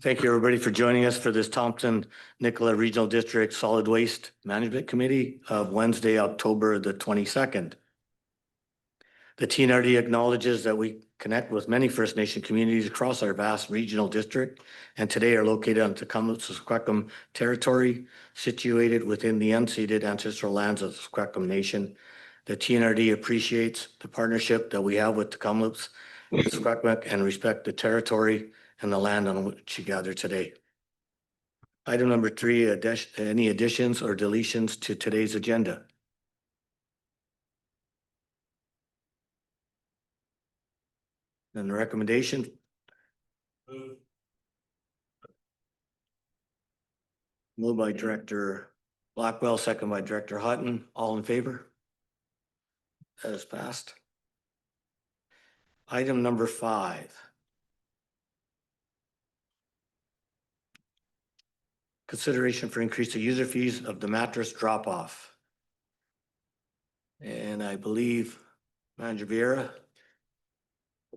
Thank you, everybody, for joining us for this Thompson-Nicola Regional District Solid Waste Management Committee of Wednesday, October the 22nd. The TNRD acknowledges that we connect with many First Nation communities across our vast regional district and today are located on Tecumseh territory, situated within the unceded ancestral lands of the Secwepemc Nation. The TNRD appreciates the partnership that we have with Tecumseh, Secwepemc, and respect the territory and the land on which you gather today. Item number 3, any additions or deletions to today's agenda? And the recommendation? Moved by Director Blackwell, second by Director Hutton. All in favor? That is passed. Item number 5. Consideration for increase the user fees of the mattress drop-off. And I believe Manager Vieira.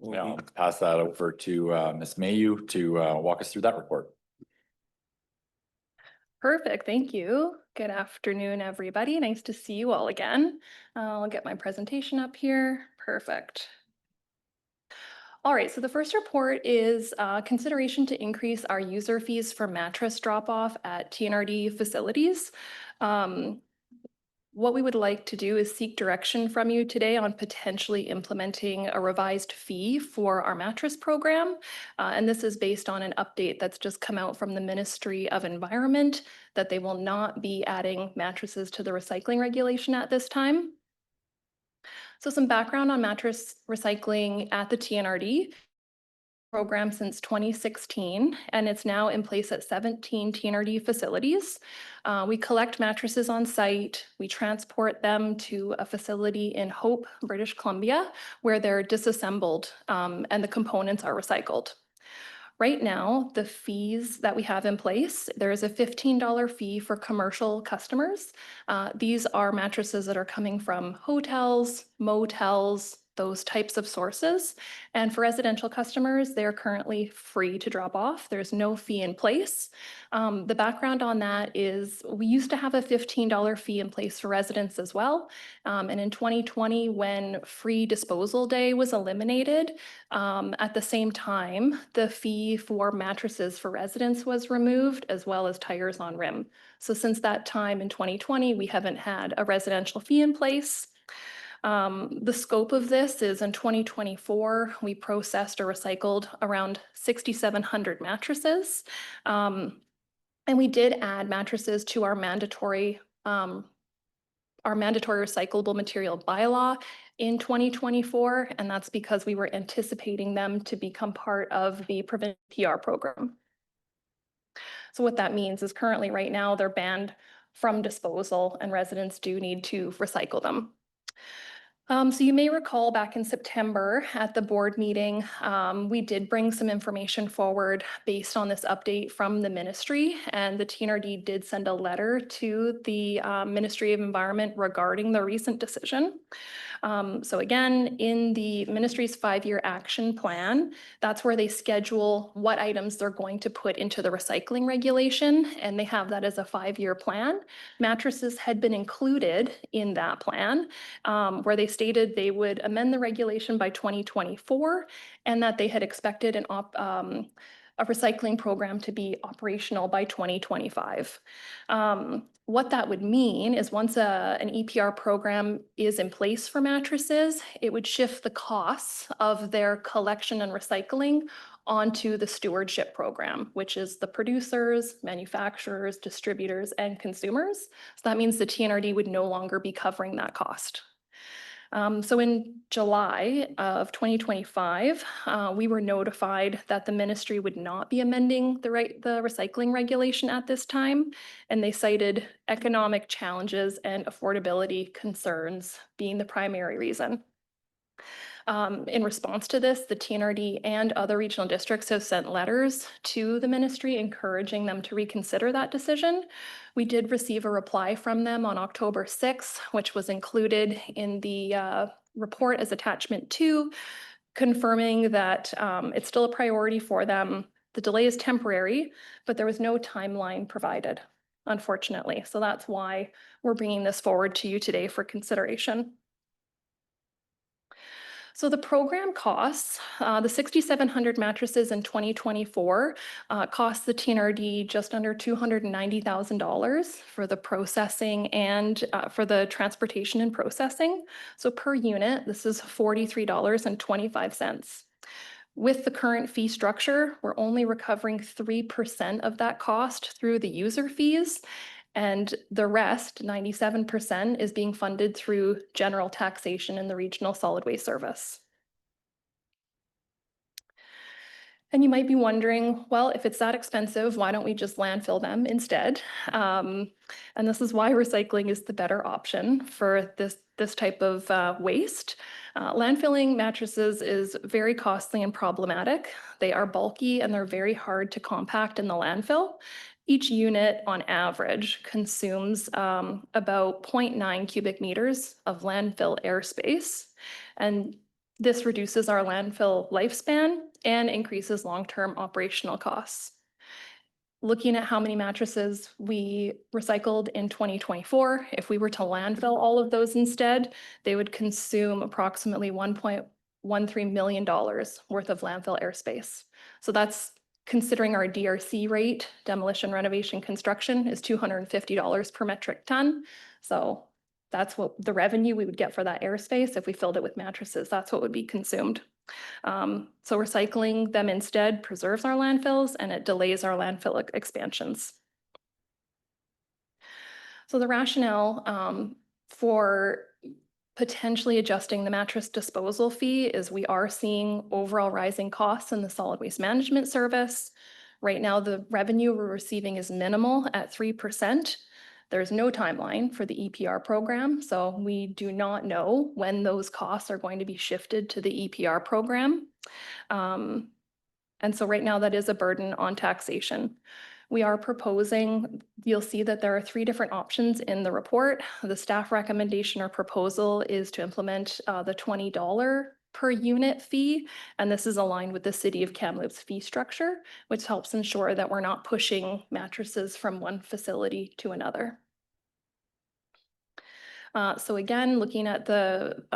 Yeah, I'll pass that over to Ms. Mayu to walk us through that report. Perfect, thank you. Good afternoon, everybody. Nice to see you all again. I'll get my presentation up here. Perfect. All right, so the first report is consideration to increase our user fees for mattress drop-off at TNRD facilities. What we would like to do is seek direction from you today on potentially implementing a revised fee for our mattress program. And this is based on an update that's just come out from the Ministry of Environment that they will not be adding mattresses to the recycling regulation at this time. So some background on mattress recycling at the TNRD program since 2016, and it's now in place at 17 TNRD facilities. We collect mattresses on site, we transport them to a facility in Hope, British Columbia, where they're disassembled and the components are recycled. Right now, the fees that we have in place, there is a $15 fee for commercial customers. These are mattresses that are coming from hotels, motels, those types of sources. And for residential customers, they're currently free to drop off. There's no fee in place. The background on that is we used to have a $15 fee in place for residents as well. And in 2020, when free disposal day was eliminated, at the same time, the fee for mattresses for residents was removed, as well as tires on rim. So since that time in 2020, we haven't had a residential fee in place. The scope of this is in 2024, we processed or recycled around 6,700 mattresses. And we did add mattresses to our mandatory recyclable material bylaw in 2024, and that's because we were anticipating them to become part of the provincial PR program. So what that means is currently right now they're banned from disposal and residents do need to recycle them. So you may recall back in September at the board meeting, we did bring some information forward based on this update from the ministry, and the TNRD did send a letter to the Ministry of Environment regarding the recent decision. So again, in the ministry's 5-year action plan, that's where they schedule what items they're going to put into the recycling regulation, and they have that as a 5-year plan. Mattresses had been included in that plan, where they stated they would amend the regulation by 2024, and that they had expected a recycling program to be operational by 2025. What that would mean is once an EPR program is in place for mattresses, it would shift the costs of their collection and recycling onto the stewardship program, which is the producers, manufacturers, distributors, and consumers. So that means the TNRD would no longer be covering that cost. So in July of 2025, we were notified that the ministry would not be amending the recycling regulation at this time, and they cited economic challenges and affordability concerns being the primary reason. In response to this, the TNRD and other regional districts have sent letters to the ministry encouraging them to reconsider that decision. We did receive a reply from them on October 6th, which was included in the report as attachment 2, confirming that it's still a priority for them. The delay is temporary, but there was no timeline provided, unfortunately. So that's why we're bringing this forward to you today for consideration. So the program costs, the 6,700 mattresses in 2024 cost the TNRD just under $290,000 for the processing and for the transportation and processing. So per unit, this is $43.25. With the current fee structure, we're only recovering 3% of that cost through the user fees. And the rest, 97%, is being funded through general taxation in the regional solid waste service. And you might be wondering, well, if it's that expensive, why don't we just landfill them instead? And this is why recycling is the better option for this type of waste. Landfilling mattresses is very costly and problematic. They are bulky and they're very hard to compact in the landfill. Each unit on average consumes about 0.9 cubic meters of landfill airspace. And this reduces our landfill lifespan and increases long-term operational costs. Looking at how many mattresses we recycled in 2024, if we were to landfill all of those instead, they would consume approximately $1.13 million worth of landfill airspace. So that's considering our DRC rate, demolition, renovation, construction, is $250 per metric ton. So that's what the revenue we would get for that airspace if we filled it with mattresses. That's what would be consumed. So recycling them instead preserves our landfills and it delays our landfill expansions. So the rationale for potentially adjusting the mattress disposal fee is we are seeing overall rising costs in the solid waste management service. Right now, the revenue we're receiving is minimal at 3%. There's no timeline for the EPR program, so we do not know when those costs are going to be shifted to the EPR program. And so right now that is a burden on taxation. We are proposing, you'll see that there are 3 different options in the report. The staff recommendation or proposal is to implement the $20 per unit fee, and this is aligned with the City of Kamloops fee structure, which helps ensure that we're not pushing mattresses from one facility to another. So again, looking at the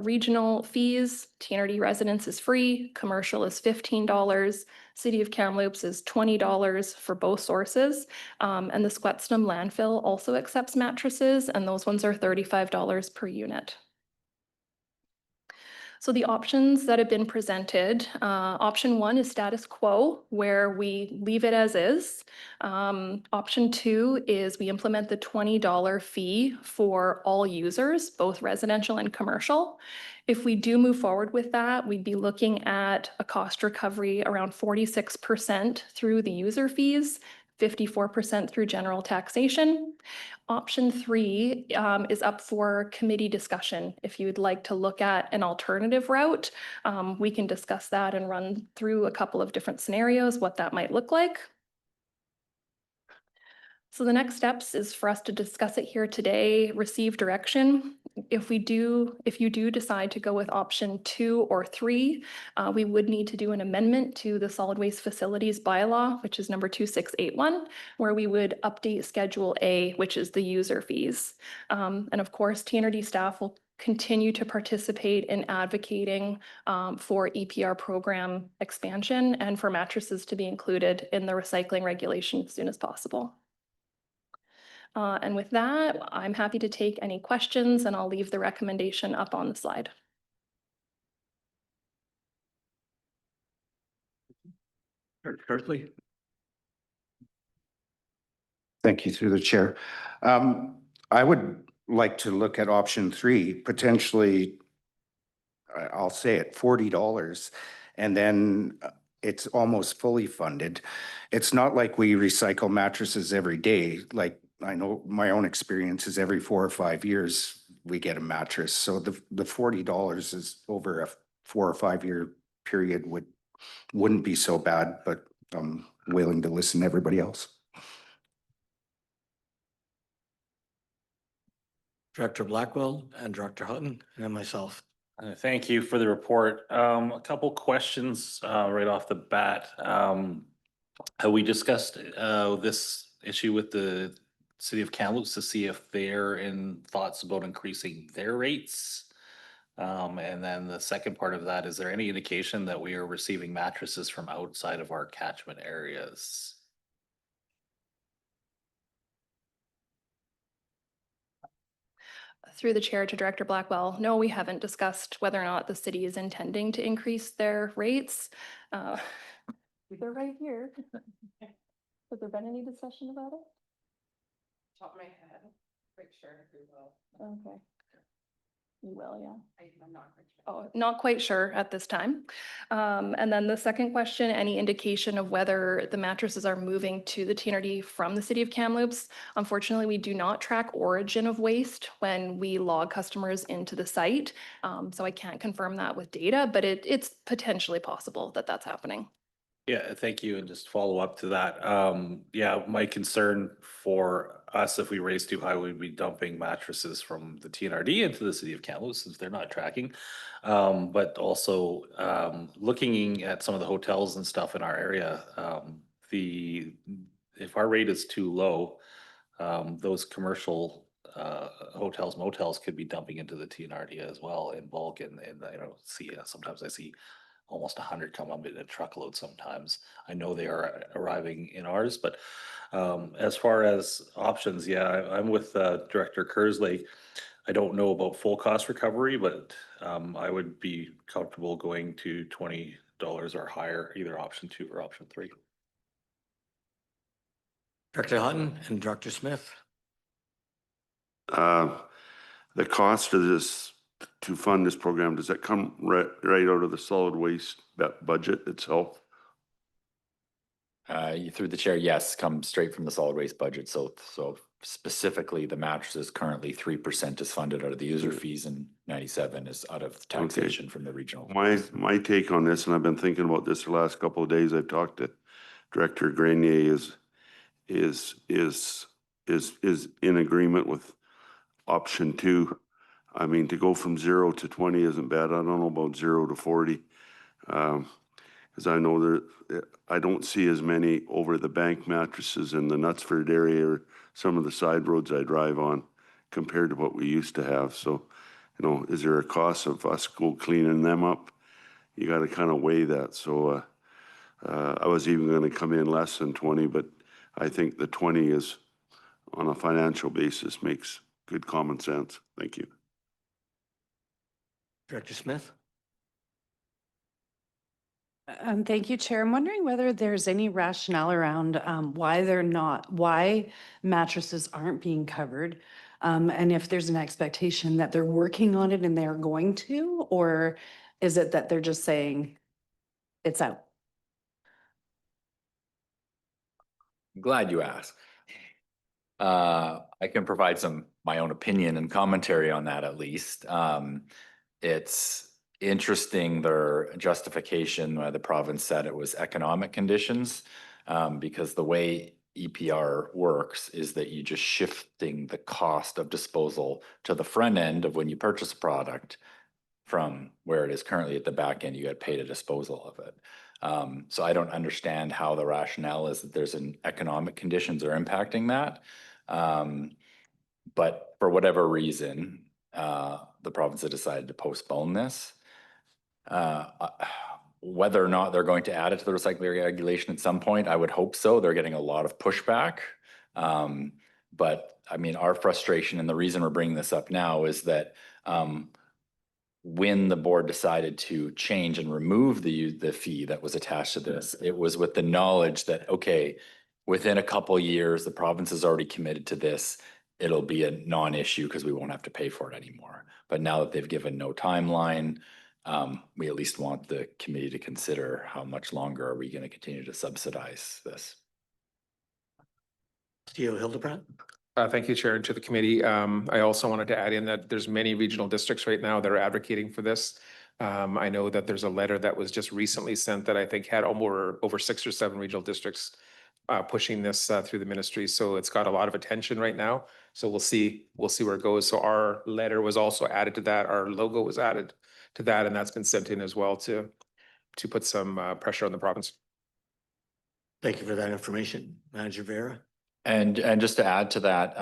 regional fees, TNRD residence is free, commercial is $15, City of Kamloops is $20 for both sources, and the Squetsnum landfill also accepts mattresses, and those ones are $35 per unit. So the options that have been presented, option 1 is status quo, where we leave it as is. Option 2 is we implement the $20 fee for all users, both residential and commercial. If we do move forward with that, we'd be looking at a cost recovery around 46% through the user fees, 54% through general taxation. Option 3 is up for committee discussion. If you'd like to look at an alternative route, we can discuss that and run through a couple of different scenarios, what that might look like. So the next steps is for us to discuss it here today, receive direction. If you do decide to go with option 2 or 3, we would need to do an amendment to the solid waste facilities bylaw, which is number 2681, where we would update Schedule A, which is the user fees. And of course, TNRD staff will continue to participate in advocating for EPR program expansion and for mattresses to be included in the recycling regulation as soon as possible. And with that, I'm happy to take any questions and I'll leave the recommendation up on the slide. Kirkley? Thank you through the chair. I would like to look at option 3, potentially, I'll say it, $40, and then it's almost fully funded. It's not like we recycle mattresses every day. Like I know my own experience is every 4 or 5 years we get a mattress. So the $40 is over a 4 or 5 year period wouldn't be so bad, but I'm willing to listen to everybody else. Director Blackwell and Director Hutton and myself. Thank you for the report. A couple questions right off the bat. Have we discussed this issue with the city of Kamloops to see if they're in thoughts about increasing their rates? And then the second part of that, is there any indication that we are receiving mattresses from outside of our catchment areas? Through the chair to Director Blackwell, no, we haven't discussed whether or not the city is intending to increase their rates. They're right here. Has there been any discussion about it? Top of my head, quite sure if we will. Okay. You will, yeah. I'm not quite sure. Oh, not quite sure at this time. And then the second question, any indication of whether the mattresses are moving to the TNRD from the city of Kamloops? Unfortunately, we do not track origin of waste when we log customers into the site. So I can't confirm that with data, but it's potentially possible that that's happening. Yeah, thank you. And just follow up to that. Yeah, my concern for us, if we raise too high, we'd be dumping mattresses from the TNRD into the city of Kamloops since they're not tracking. But also looking at some of the hotels and stuff in our area, if our rate is too low, those commercial hotels, motels could be dumping into the TNRD as well in bulk. And sometimes I see almost 100 come up in a truckload sometimes. I know they are arriving in ours, but as far as options, yeah, I'm with Director Kersley. I don't know about full cost recovery, but I would be comfortable going to $20 or higher, either option 2 or option 3. Director Hutton and Director Smith. The cost of this, to fund this program, does that come right out of the solid waste budget itself? Through the chair, yes, come straight from the solid waste budget. So specifically, the mattresses currently 3% is funded out of the user fees and 97 is out of taxation from the regional. My take on this, and I've been thinking about this the last couple of days, I've talked to Director Grenier, is in agreement with option 2. I mean, to go from 0 to 20 isn't bad. I don't know about 0 to 40. Because I know I don't see as many over the bank mattresses in the Knutsford area or some of the side roads I drive on compared to what we used to have. So, is there a cost of us go cleaning them up? You got to kind of weigh that. So I was even going to come in less than 20, but I think the 20 is, on a financial basis, makes good common sense. Thank you. Director Smith. Thank you, Chair. I'm wondering whether there's any rationale around why mattresses aren't being covered. And if there's an expectation that they're working on it and they're going to, or is it that they're just saying it's out? I'm glad you asked. I can provide my own opinion and commentary on that at least. It's interesting, their justification why the province said it was economic conditions, because the way EPR works is that you just shifting the cost of disposal to the front end of when you purchase a product from where it is currently at the back end, you get paid a disposal of it. So I don't understand how the rationale is that there's an economic conditions are impacting that. But for whatever reason, the province has decided to postpone this. Whether or not they're going to add it to the recycling regulation at some point, I would hope so. They're getting a lot of pushback. But I mean, our frustration and the reason we're bringing this up now is that when the board decided to change and remove the fee that was attached to this, it was with the knowledge that, okay, within a couple of years, the province is already committed to this. It'll be a non-issue because we won't have to pay for it anymore. But now that they've given no timeline, we at least want the committee to consider how much longer are we going to continue to subsidize this. Theo Hildebrand. Thank you, Chair, and to the committee. I also wanted to add in that there's many regional districts right now that are advocating for this. I know that there's a letter that was just recently sent that I think had over 6 or 7 regional districts pushing this through the ministry. So it's got a lot of attention right now. So we'll see where it goes. So our letter was also added to that. Our logo was added to that, and that's been sent in as well to put some pressure on the province. Thank you for that information, Manager Vera. And just to add to that,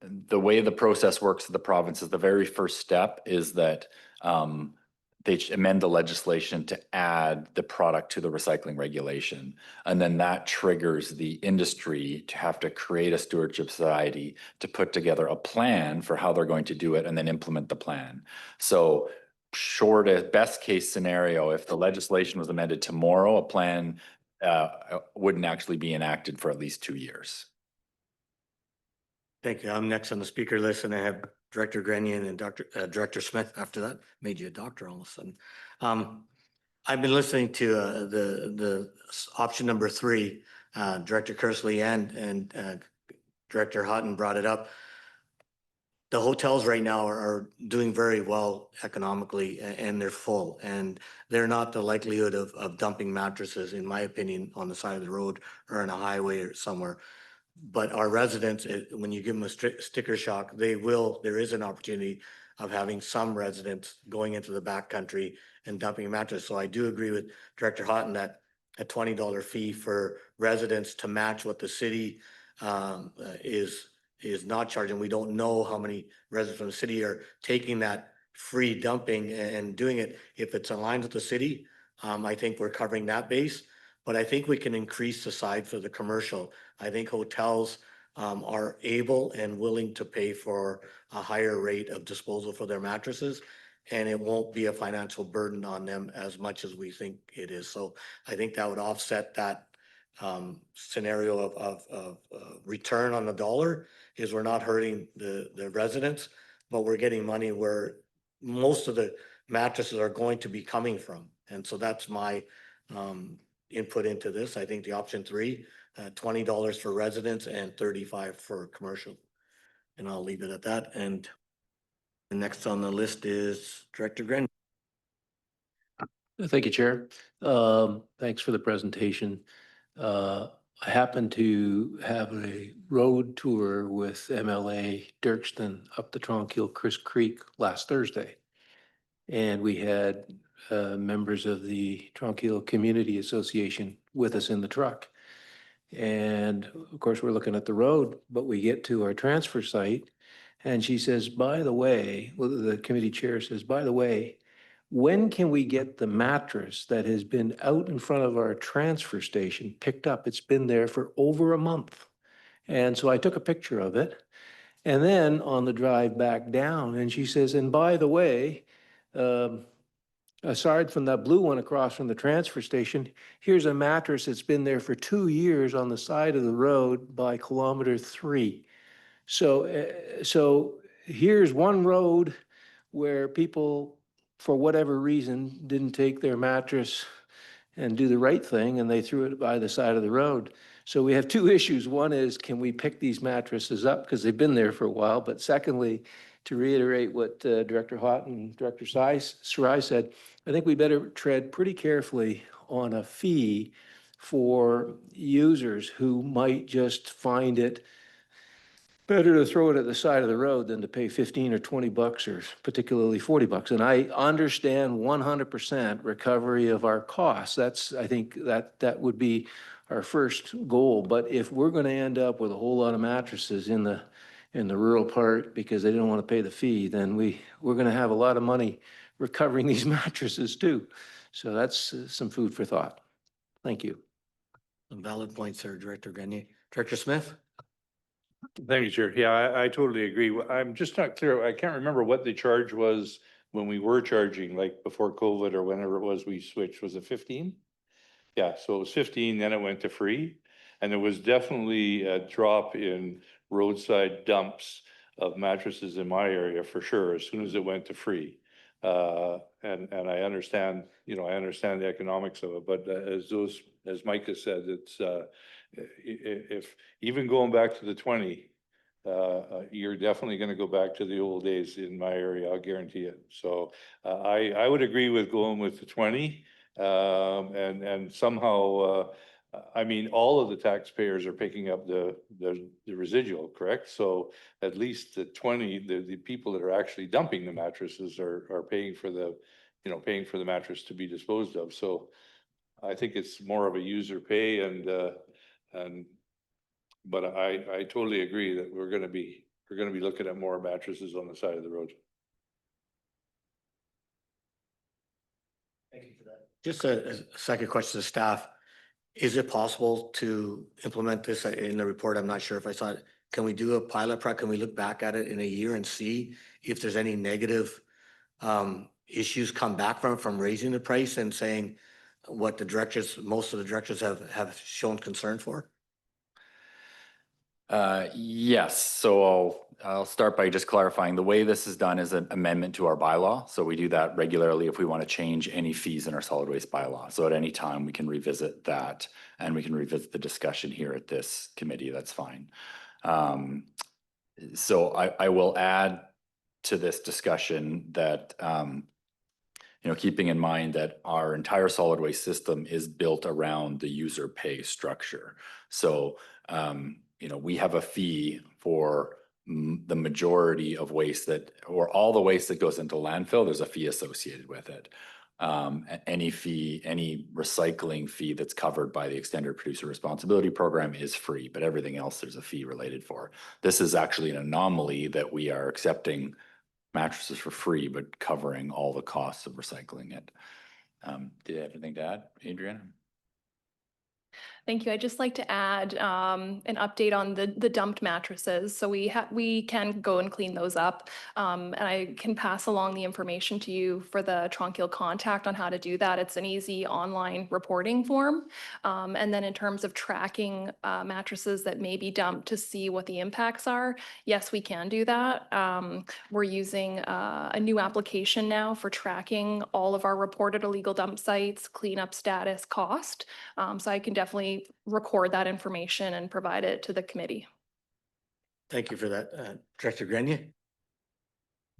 the way the process works at the province is the very first step is that they amend the legislation to add the product to the recycling regulation. And then that triggers the industry to have to create a stewardship society to put together a plan for how they're going to do it and then implement the plan. So best case scenario, if the legislation was amended tomorrow, a plan wouldn't actually be enacted for at least 2 years. Thank you. I'm next on the speaker list, and I have Director Grenier and Director Smith after that. Made you a doctor all of a sudden. I've been listening to the option number 3, Director Kersley and Director Houghton brought it up. The hotels right now are doing very well economically, and they're full, and they're not the likelihood of dumping mattresses, in my opinion, on the side of the road or on a highway or somewhere. But our residents, when you give them a sticker shock, there is an opportunity of having some residents going into the backcountry and dumping a mattress. So I do agree with Director Houghton that a $20 fee for residents to match what the city is not charging. We don't know how many residents from the city are taking that free dumping and doing it. If it's aligned with the city, I think we're covering that base. But I think we can increase the side for the commercial. I think hotels are able and willing to pay for a higher rate of disposal for their mattresses, and it won't be a financial burden on them as much as we think it is. So I think that would offset that scenario of return on the dollar, is we're not hurting the residents, but we're getting money where most of the mattresses are going to be coming from. And so that's my input into this. I think the option 3, $20 for residents and $35 for commercial. And I'll leave it at that. And the next on the list is Director Gren. Thank you, Chair. Thanks for the presentation. I happened to have a road tour with MLA Dirkston up the Tronquil Creek last Thursday. And we had members of the Tronquil Community Association with us in the truck. And of course, we're looking at the road, but we get to our transfer site and she says, by the way, well, the committee chair says, by the way, when can we get the mattress that has been out in front of our transfer station picked up? It's been there for over a month. And so I took a picture of it. And then on the drive back down, and she says, and by the way, aside from that blue one across from the transfer station, here's a mattress that's been there for 2 years on the side of the road by kilometer 3. So here's one road where people, for whatever reason, didn't take their mattress and do the right thing, and they threw it by the side of the road. So we have 2 issues. One is, can we pick these mattresses up because they've been there for a while? But secondly, to reiterate what Director Houghton and Director Sarai said, I think we better tread pretty carefully on a fee for users who might just find it better to throw it at the side of the road than to pay 15 or 20 bucks, or particularly 40 bucks. And I understand 100% recovery of our costs. I think that would be our first goal. But if we're going to end up with a whole lot of mattresses in the rural part because they don't want to pay the fee, then we're going to have a lot of money recovering these mattresses too. So that's some food for thought. Thank you. Some valid points there, Director Grenier. Director Smith? Thank you, Chair. Yeah, I totally agree. I'm just not clear. I can't remember what the charge was when we were charging, like before COVID or whenever it was we switched. Was it 15? Yeah, so it was 15, then it went to free. And there was definitely a drop in roadside dumps of mattresses in my area for sure, as soon as it went to free. And I understand, I understand the economics of it, but as Mike has said, it's, if even going back to the 20, you're definitely going to go back to the old days in my area. I'll guarantee it. So I would agree with going with the 20, and somehow, I mean, all of the taxpayers are picking up the residual, correct? So at least the 20, the people that are actually dumping the mattresses are paying for the, paying for the mattress to be disposed of. So I think it's more of a user pay and, but I totally agree that we're gonna be looking at more mattresses on the side of the road. Thank you for that. Just a second question to staff. Is it possible to implement this in the report? I'm not sure if I saw it. Can we do a pilot project? Can we look back at it in a year and see if there's any negative issues come back from raising the price and saying what the directors, most of the directors have shown concern for? Yes, so I'll start by just clarifying. The way this is done is an amendment to our bylaw. So we do that regularly if we want to change any fees in our solid waste bylaw. So at any time, we can revisit that and we can revisit the discussion here at this committee. That's fine. So I will add to this discussion that, keeping in mind that our entire solid waste system is built around the user pay structure. So, we have a fee for the majority of waste or all the waste that goes into landfill, there's a fee associated with it. Any recycling fee that's covered by the Extended Producer Responsibility Program is free, but everything else there's a fee related for. This is actually an anomaly that we are accepting mattresses for free, but covering all the costs of recycling it. Do you have anything to add, Adriana? Thank you. I'd just like to add an update on the dumped mattresses. So we can go and clean those up. And I can pass along the information to you for the Tronquil contact on how to do that. It's an easy online reporting form. And then in terms of tracking mattresses that may be dumped to see what the impacts are, yes, we can do that. We're using a new application now for tracking all of our reported illegal dump sites, cleanup status, cost. So I can definitely record that information and provide it to the committee. Thank you for that. Director Grenier?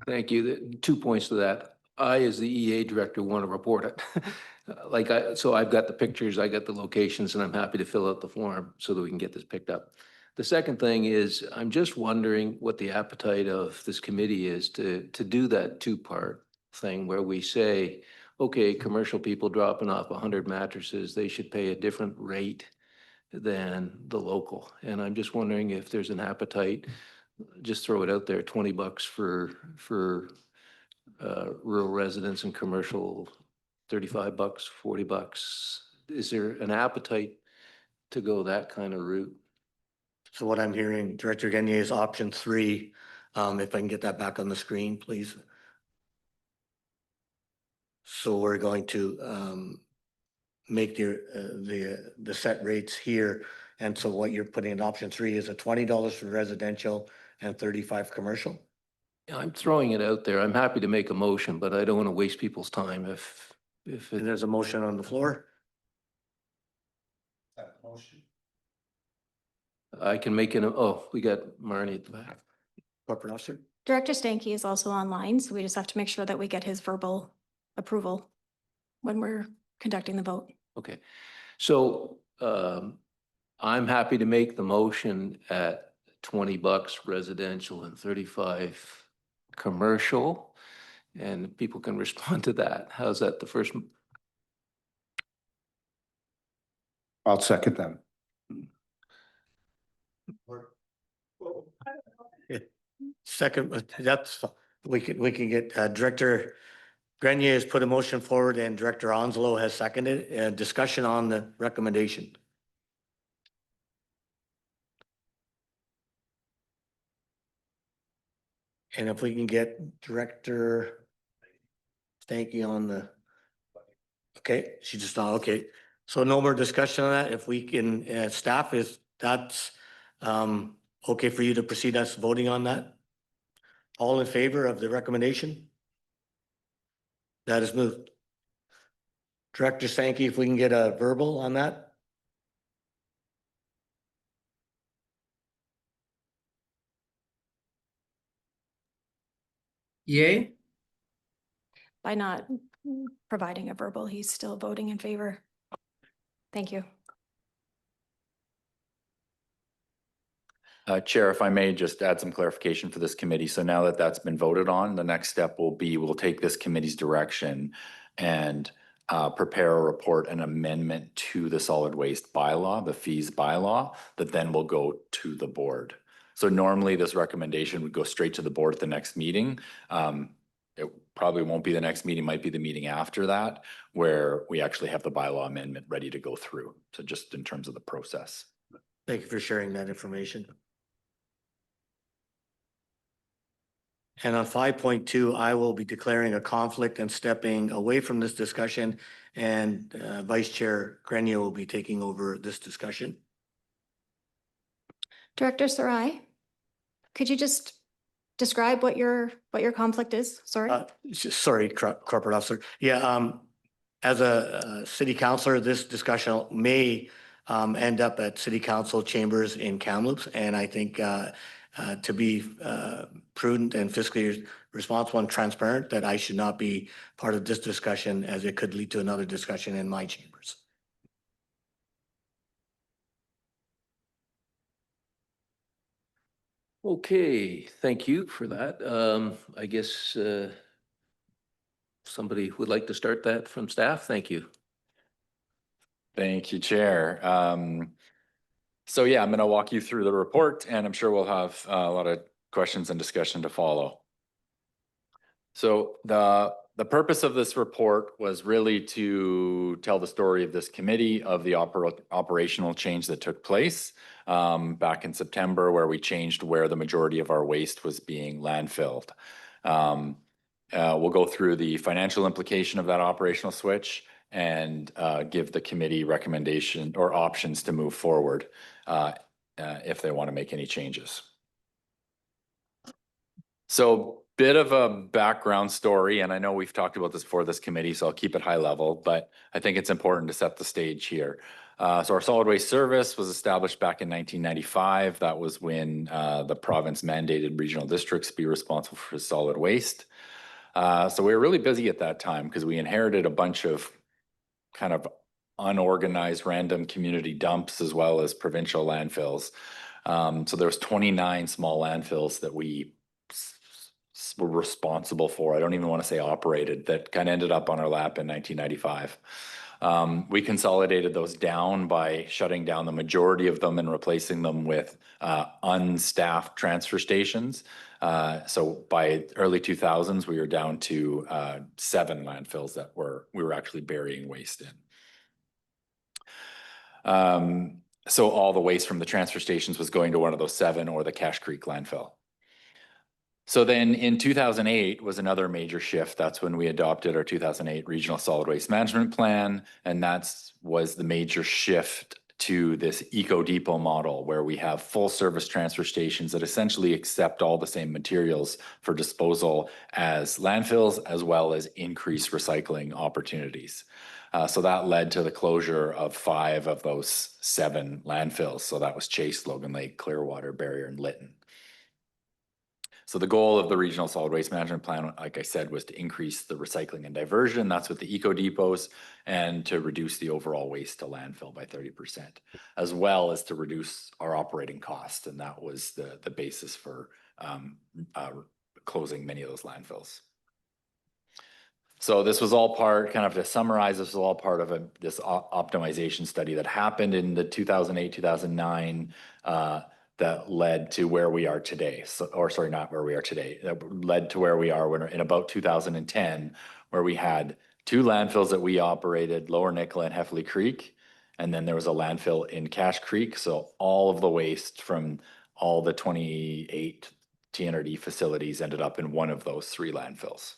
Thank you. 2 points to that. I, as the EA director, want to report it. So I've got the pictures, I got the locations, and I'm happy to fill out the form so that we can get this picked up. The second thing is, I'm just wondering what the appetite of this committee is to do that two-part thing where we say, okay, commercial people dropping off 100 mattresses, they should pay a different rate than the local. And I'm just wondering if there's an appetite, just throw it out there, $20 for rural residents and commercial, $35, $40. Is there an appetite to go that kind of route? So what I'm hearing, Director Grenier, is option 3. If I can get that back on the screen, please. So we're going to make the set rates here. And so what you're putting in option 3 is a $20 for residential and 35 commercial. I'm throwing it out there. I'm happy to make a motion, but I don't want to waste people's time if And there's a motion on the floor. I can make it. Oh, we got Marnie at the back. Corporate officer. Director Stanky is also online, so we just have to make sure that we get his verbal approval when we're conducting the vote. Okay, so I'm happy to make the motion at $20 residential and 35 commercial, and people can respond to that. How's that? The first? I'll second that. Second, that's, we can get Director Grenier has put a motion forward and Director Onslow has seconded. Discussion on the recommendation. And if we can get Director Stanky on the, okay, she just not, okay. So no more discussion on that. If we can, staff, is that's okay for you to proceed us voting on that? All in favor of the recommendation? That is moved. Director Sankey, if we can get a verbal on that? Yay? By not providing a verbal, he's still voting in favor. Thank you. Chair, if I may just add some clarification for this committee. So now that that's been voted on, the next step will be we'll take this committee's direction and prepare a report, an amendment to the solid waste bylaw, the fees bylaw, that then will go to the board. So normally this recommendation would go straight to the board at the next meeting. It probably won't be the next meeting, might be the meeting after that, where we actually have the bylaw amendment ready to go through. So just in terms of the process. Thank you for sharing that information. And on 5.2, I will be declaring a conflict and stepping away from this discussion, and Vice Chair Grenier will be taking over this discussion. Director Sarai, could you just describe what your conflict is? Sorry. Sorry, Corporate Officer. Yeah, as a city councillor, this discussion may end up at city council chambers in Kamloops, and I think to be prudent and fiscally responsible and transparent, that I should not be part of this discussion, as it could lead to another discussion in my chambers. Okay, thank you for that. I guess somebody would like to start that from staff. Thank you. Thank you, Chair. So yeah, I'm going to walk you through the report, and I'm sure we'll have a lot of questions and discussion to follow. So the purpose of this report was really to tell the story of this committee, of the operational change that took place back in September, where we changed where the majority of our waste was being landfilled. We'll go through the financial implication of that operational switch and give the committee recommendation or options to move forward if they want to make any changes. So bit of a background story, and I know we've talked about this before this committee, so I'll keep it high level, but I think it's important to set the stage here. So our solid waste service was established back in 1995. That was when the province mandated regional districts be responsible for solid waste. So we were really busy at that time because we inherited a bunch of kind of unorganized random community dumps as well as provincial landfills. So there was 29 small landfills that we were responsible for. I don't even want to say operated, that kind of ended up on our lap in 1995. We consolidated those down by shutting down the majority of them and replacing them with unstaffed transfer stations. So by early 2000s, we were down to 7 landfills that we were actually burying waste in. So all the waste from the transfer stations was going to one of those 7 or the Cache Creek landfill. So then in 2008 was another major shift. That's when we adopted our 2008 Regional Solid Waste Management Plan, and that was the major shift to this eco depot model, where we have full service transfer stations that essentially accept all the same materials for disposal as landfills, as well as increased recycling opportunities. So that led to the closure of 5 of those 7 landfills. So that was Chase, Logan Lake, Clearwater, Barrier, and Lytton. So the goal of the Regional Solid Waste Management Plan, like I said, was to increase the recycling and diversion. That's with the eco depots, and to reduce the overall waste to landfill by 30%, as well as to reduce our operating costs. And that was the basis for closing many of those landfills. So this was all part, kind of to summarize, this was all part of this optimization study that happened in the 2008, 2009, that led to where we are today. So, or sorry, not where we are today. That led to where we are when in about 2010, where we had 2 landfills that we operated, Lower Nicola and Heffley Creek, and then there was a landfill in Cache Creek. So all of the waste from all the 28 TNRD facilities ended up in one of those 3 landfills.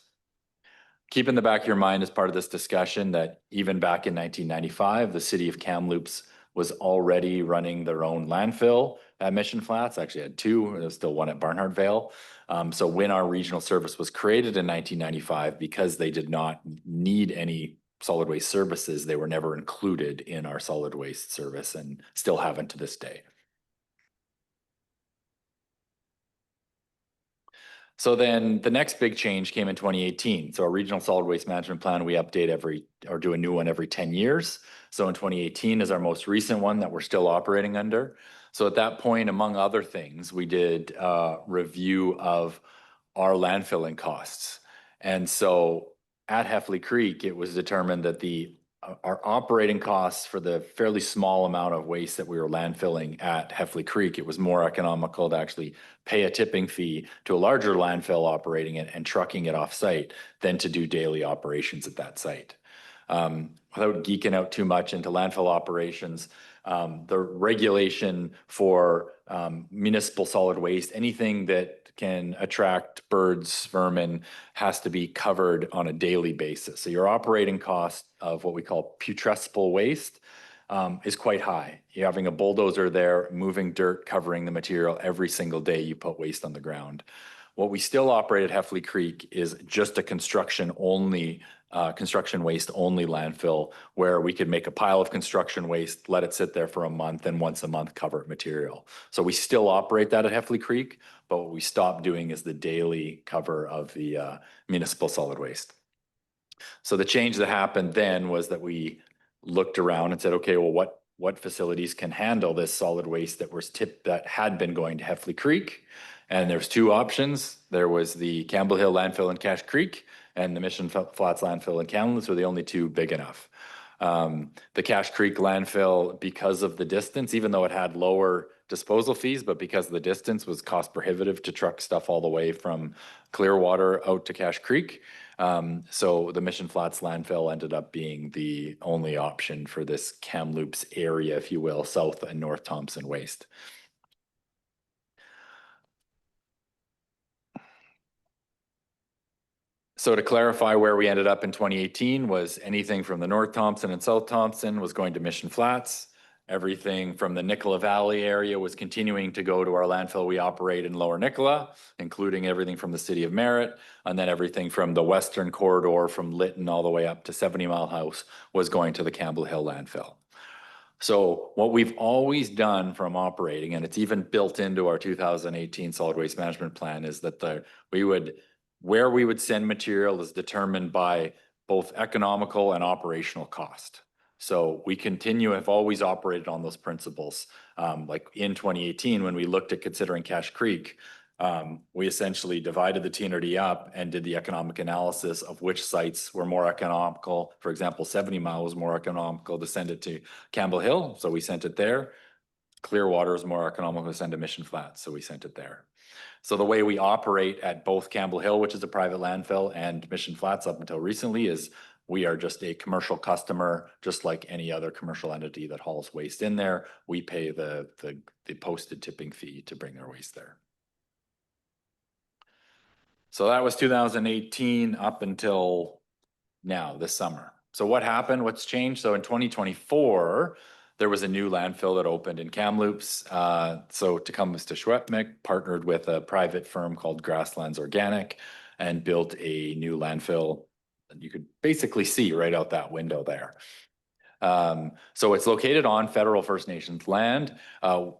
Keep in the back of your mind as part of this discussion that even back in 1995, the city of Kamloops was already running their own landfill at Mission Flats. Actually had 2, there's still one at Barnhart Vale. So when our regional service was created in 1995, because they did not need any solid waste services, they were never included in our solid waste service, and still haven't to this day. So then the next big change came in 2018. So our Regional Solid Waste Management Plan, we update do a new one every 10 years. So in 2018 is our most recent one that we're still operating under. So at that point, among other things, we did a review of our landfilling costs. And so at Heffley Creek, it was determined that our operating costs for the fairly small amount of waste that we were landfilling at Heffley Creek, it was more economical to actually pay a tipping fee to a larger landfill operating it and trucking it off site than to do daily operations at that site. Without geeking out too much into landfill operations, the regulation for municipal solid waste, anything that can attract birds, vermin, has to be covered on a daily basis. So your operating cost of what we call putrescible waste is quite high. You're having a bulldozer there moving dirt, covering the material every single day you put waste on the ground. What we still operate at Heffley Creek is just a construction waste only landfill, where we could make a pile of construction waste, let it sit there for a month, and once a month cover it material. So we still operate that at Heffley Creek, but what we stopped doing is the daily cover of the municipal solid waste. So the change that happened then was that we looked around and said, okay, well, what facilities can handle this solid waste that had been going to Heffley Creek? And there's two options. There was the Campbell Hill landfill in Cache Creek and the Mission Flats landfill in Kamloops were the only two big enough. The Cache Creek landfill, because of the distance, even though it had lower disposal fees, but because of the distance, was cost prohibitive to truck stuff all the way from Clearwater out to Cache Creek. So the Mission Flats landfill ended up being the only option for this Kamloops area, if you will, South and North Thompson waste. So to clarify, where we ended up in 2018 was anything from the North Thompson and South Thompson was going to Mission Flats. Everything from the Nicola Valley area was continuing to go to our landfill we operate in Lower Nicola, including everything from the city of Merritt. And then everything from the western corridor from Lytton all the way up to 70 Mile House was going to the Campbell Hill landfill. So what we've always done from operating, and it's even built into our 2018 solid waste management plan, is that where we would send material is determined by both economical and operational cost. So we have always operated on those principles. Like in 2018, when we looked at considering Cache Creek, we essentially divided the TNRD up and did the economic analysis of which sites were more economical. For example, 70 Mile was more economical to send it to Campbell Hill, so we sent it there. Clearwater is more economical to send to Mission Flats, so we sent it there. So the way we operate at both Campbell Hill, which is a private landfill, and Mission Flats up until recently is we are just a commercial customer, just like any other commercial entity that hauls waste in there. We pay the posted tipping fee to bring their waste there. So that was 2018 up until now, this summer. So what happened? What's changed? So in 2024, there was a new landfill that opened in Kamloops. So Tecumseh to Schwepmick partnered with a private firm called Grasslands Organic and built a new landfill that you could basically see right out that window there. So it's located on federal First Nations land,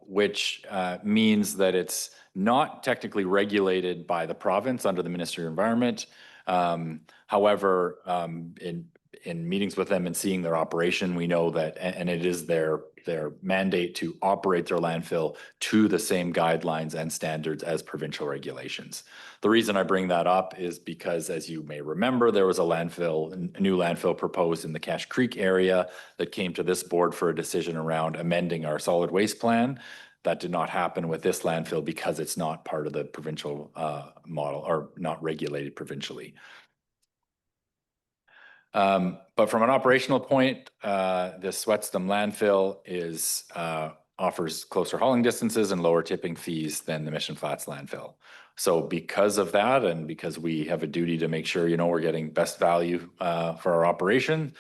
which means that it's not technically regulated by the province under the Ministry of Environment. However, in meetings with them and seeing their operation, we know that, and it is their mandate to operate their landfill to the same guidelines and standards as provincial regulations. The reason I bring that up is because, as you may remember, there was a new landfill proposed in the Cache Creek area that came to this board for a decision around amending our solid waste plan. That did not happen with this landfill because it's not part of the provincial model or not regulated provincially. But from an operational point, this Sweatston landfill offers closer hauling distances and lower tipping fees than the Mission Flats landfill. So because of that, and because we have a duty to make sure, we're getting best value for our operation,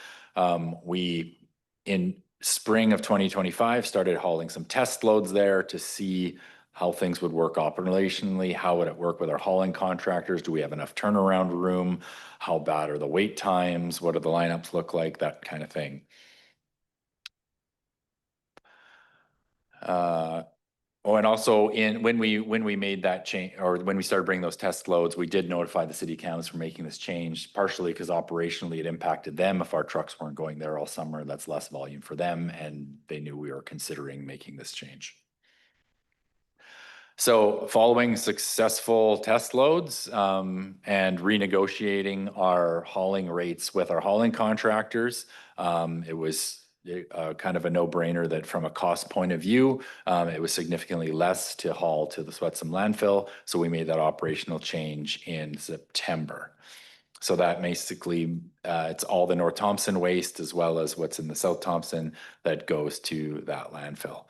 we, in spring of 2025, started hauling some test loads there to see how things would work operationally. How would it work with our hauling contractors? Do we have enough turnaround room? How bad are the wait times? What do the lineups look like? That kind of thing. And also when we made that change, or when we started bringing those test loads, we did notify the city council for making this change, partially because operationally it impacted them. If our trucks weren't going there all summer, that's less volume for them, and they knew we were considering making this change. So following successful test loads and renegotiating our hauling rates with our hauling contractors, it was kind of a no-brainer that from a cost point of view, it was significantly less to haul to the Sweatsum landfill. So we made that operational change in September. So that basically, it's all the North Thompson waste as well as what's in the South Thompson that goes to that landfill.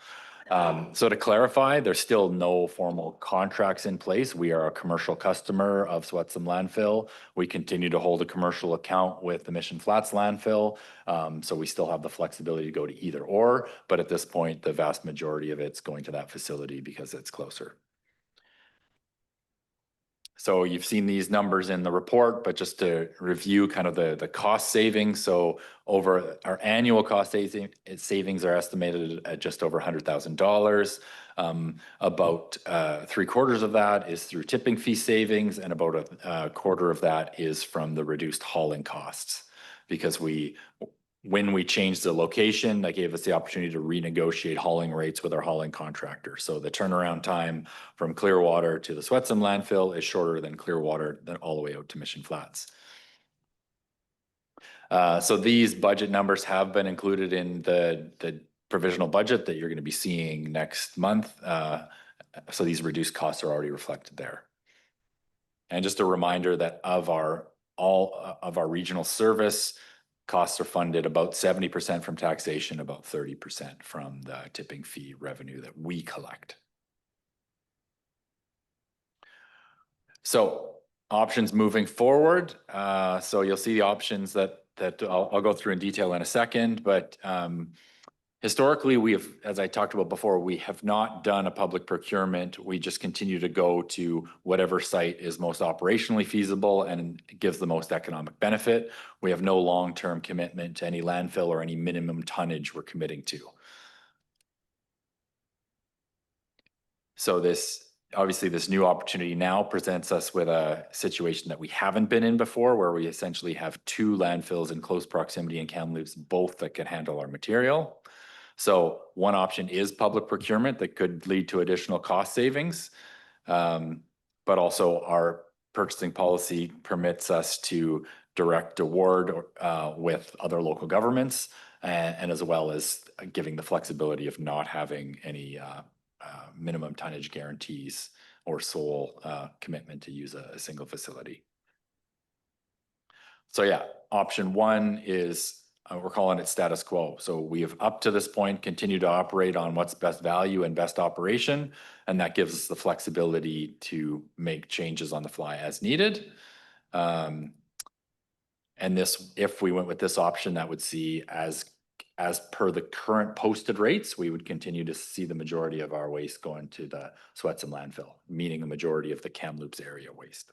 So to clarify, there's still no formal contracts in place. We are a commercial customer of Sweatsum landfill. We continue to hold a commercial account with the Mission Flats landfill. So we still have the flexibility to go to either or, but at this point, the vast majority of it's going to that facility because it's closer. So you've seen these numbers in the report, but just to review kind of the cost savings. So over our annual cost savings are estimated at just over $100,000. About 3/4 of that is through tipping fee savings, and about a quarter of that is from the reduced hauling costs. Because when we changed the location, that gave us the opportunity to renegotiate hauling rates with our hauling contractor. So the turnaround time from Clearwater to the Sweatsum landfill is shorter than Clearwater than all the way out to Mission Flats. So these budget numbers have been included in the provisional budget that you're going to be seeing next month. So these reduced costs are already reflected there. And just a reminder that all of our regional service costs are funded about 70% from taxation, about 30% from the tipping fee revenue that we collect. So options moving forward. So you'll see the options that I'll go through in detail in a second, but historically, we have, as I talked about before, we have not done a public procurement. We just continue to go to whatever site is most operationally feasible and gives the most economic benefit. We have no long-term commitment to any landfill or any minimum tonnage we're committing to. So obviously this new opportunity now presents us with a situation that we haven't been in before, where we essentially have 2 landfills in close proximity in Kamloops, both that can handle our material. So one option is public procurement that could lead to additional cost savings. But also our purchasing policy permits us to direct award with other local governments, and as well as giving the flexibility of not having any minimum tonnage guarantees or sole commitment to use a single facility. So yeah, option 1 is we're calling it status quo. So we have up to this point continued to operate on what's best value and best operation, and that gives us the flexibility to make changes on the fly as needed. And this, if we went with this option, that would see as per the current posted rates, we would continue to see the majority of our waste going to the Sweatsum landfill, meaning the majority of the Kamloops area waste.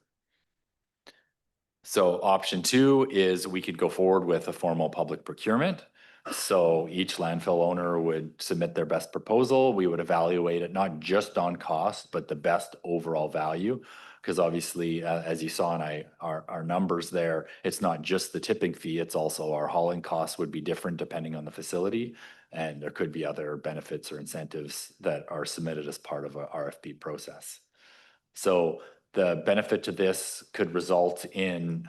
So option 2 is we could go forward with a formal public procurement. So each landfill owner would submit their best proposal. We would evaluate it not just on cost, but the best overall value. Because obviously, as you saw in our numbers there, it's not just the tipping fee, it's also our hauling costs would be different depending on the facility. And there could be other benefits or incentives that are submitted as part of a RFP process. So the benefit to this could result in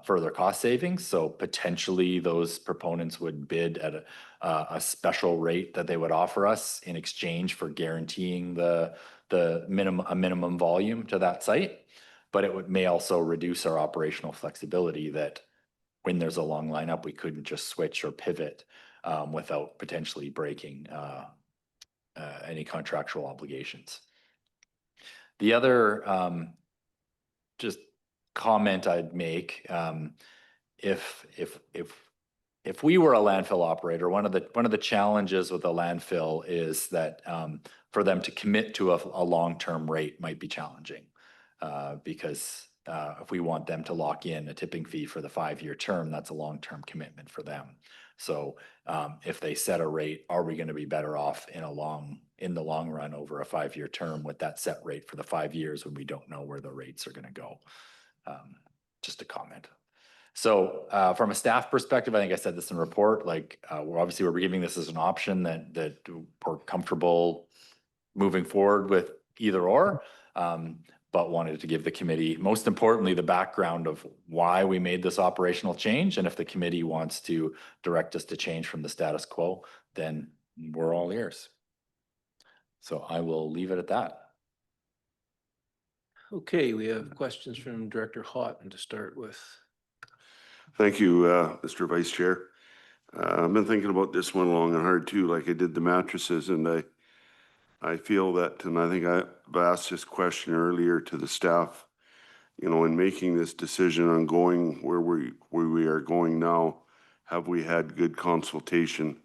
further cost savings. So potentially those proponents would bid at a special rate that they would offer us in exchange for guaranteeing a minimum volume to that site. But it may also reduce our operational flexibility that when there's a long lineup, we couldn't just switch or pivot without potentially breaking any contractual obligations. The other just comment I'd make, if we were a landfill operator, one of the challenges with a landfill is that for them to commit to a long-term rate might be challenging, because if we want them to lock in a tipping fee for the 5-year term, that's a long-term commitment for them. So if they set a rate, are we going to be better off in the long run over a 5-year term with that set rate for the 5 years when we don't know where the rates are going to go? Just a comment. So from a staff perspective, I think I said this in the report, like we're giving this as an option that we're comfortable moving forward with either or. But wanted to give the committee, most importantly, the background of why we made this operational change. And if the committee wants to direct us to change from the status quo, then we're all ears. So I will leave it at that. Okay, we have questions from Director Houghton to start with. Thank you, Mr. Vice Chair. I've been thinking about this one long and hard too, like I did the mattresses, and I feel that, and I think I've asked this question earlier to the staff, you know, in making this decision on going where we are going now, have we had good consultation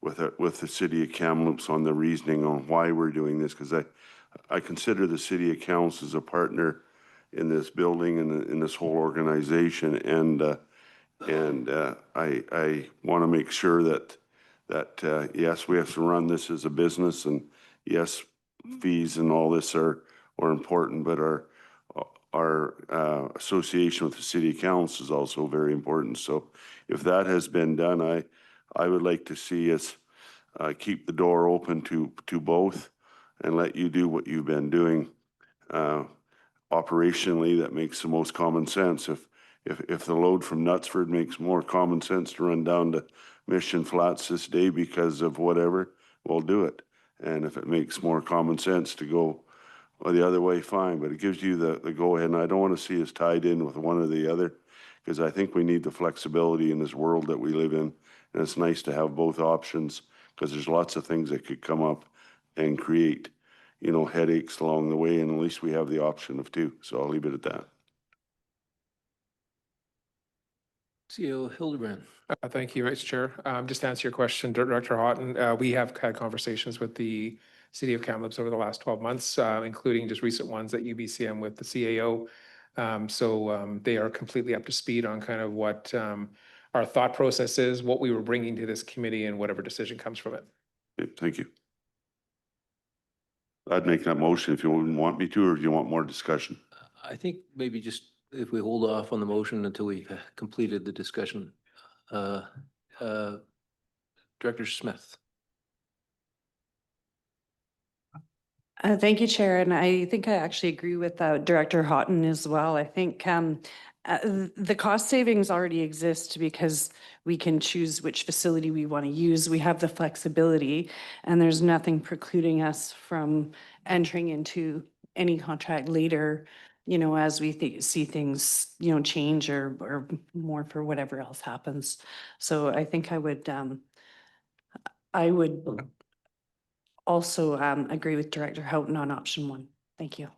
with the city of Kamloops on the reasoning on why we're doing this? Because I consider the city of Kamloops as a partner in this building and in this whole organization, and I want to make sure that yes, we have to run this as a business, and yes, fees and all this are important, but our association with the city council is also very important. So if that has been done, I would like to see us keep the door open to both and let you do what you've been doing. Operationally, that makes the most common sense. If the load from Knutsford makes more common sense to run down to Mission Flats this day because of whatever, we'll do it. And if it makes more common sense to go the other way, fine, but it gives you the go-ahead. And I don't want to see us tied in with one or the other, because I think we need the flexibility in this world that we live in. And it's nice to have both options, because there's lots of things that could come up and create, you know, headaches along the way. And at least we have the option of two. So I'll leave it at that. CEO Hildebrand. Thank you, Vice Chair. Just to answer your question, Director Houghton, we have had conversations with the City of Kamloops over the last 12 months, including just recent ones at UBCM with the CAO. So they are completely up to speed on kind of what our thought process is, what we were bringing to this committee, and whatever decision comes from it. Okay, thank you. I'd make that motion if you wouldn't want me to, or do you want more discussion? I think maybe just if we hold off on the motion until we've completed the discussion. Director Smith. Thank you, Chair. And I think I actually agree with Director Houghton as well. I think the cost savings already exist because we can choose which facility we want to use. We have the flexibility, and there's nothing precluding us from entering into any contract later, you know, as we see things, you know, change or more for whatever else happens. So I think I would also agree with Director Houghton on option one. Thank you.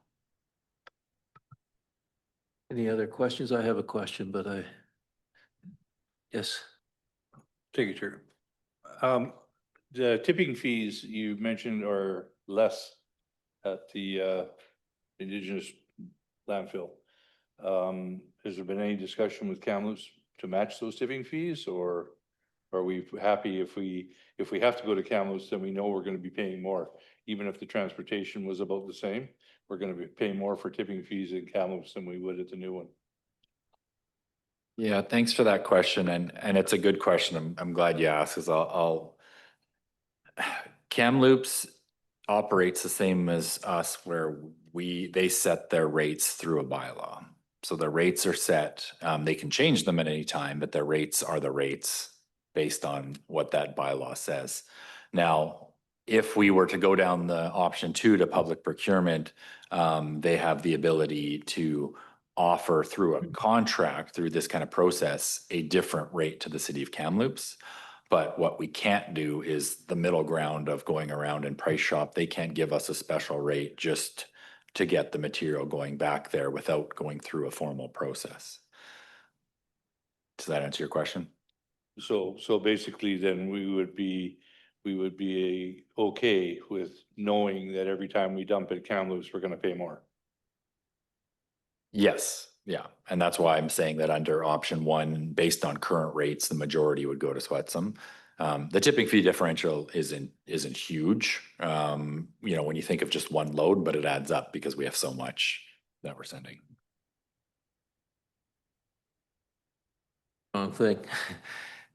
Any other questions? I have a question, but yes. Take it, Chair. The tipping fees you mentioned are less at the Indigenous landfill. Has there been any discussion with Kamloops to match those tipping fees, or are we happy if we have to go to Kamloops, then we know we're going to be paying more, even if the transportation was about the same? We're going to be paying more for tipping fees in Kamloops than we would at the new one. Yeah, thanks for that question, and it's a good question. I'm glad you asked, because Kamloops operates the same as us, where they set their rates through a bylaw. So their rates are set. They can change them at any time, but their rates are the rates based on what that bylaw says. Now, if we were to go down the option 2 to public procurement, they have the ability to offer through a contract, through this kind of process, a different rate to the city of Kamloops. But what we can't do is the middle ground of going around and price shop. They can't give us a special rate just to get the material going back there without going through a formal process. Does that answer your question? So basically then we would be okay with knowing that every time we dump at Kamloops, we're going to pay more. Yes, yeah. And that's why I'm saying that under option 1, based on current rates, the majority would go to Sweatsum. The tipping fee differential isn't huge, you know, when you think of just one load, but it adds up because we have so much that we're sending. Wrong thing.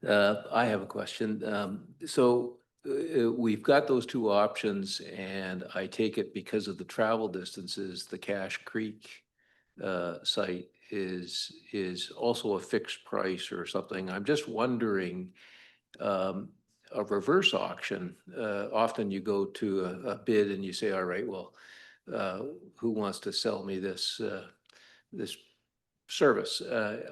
I have a question. So we've got those two options, and I take it because of the travel distances, the Cache Creek site is also a fixed price or something. I'm just wondering, a reverse auction, often you go to a bid and you say, all right, well, who wants to sell me this service?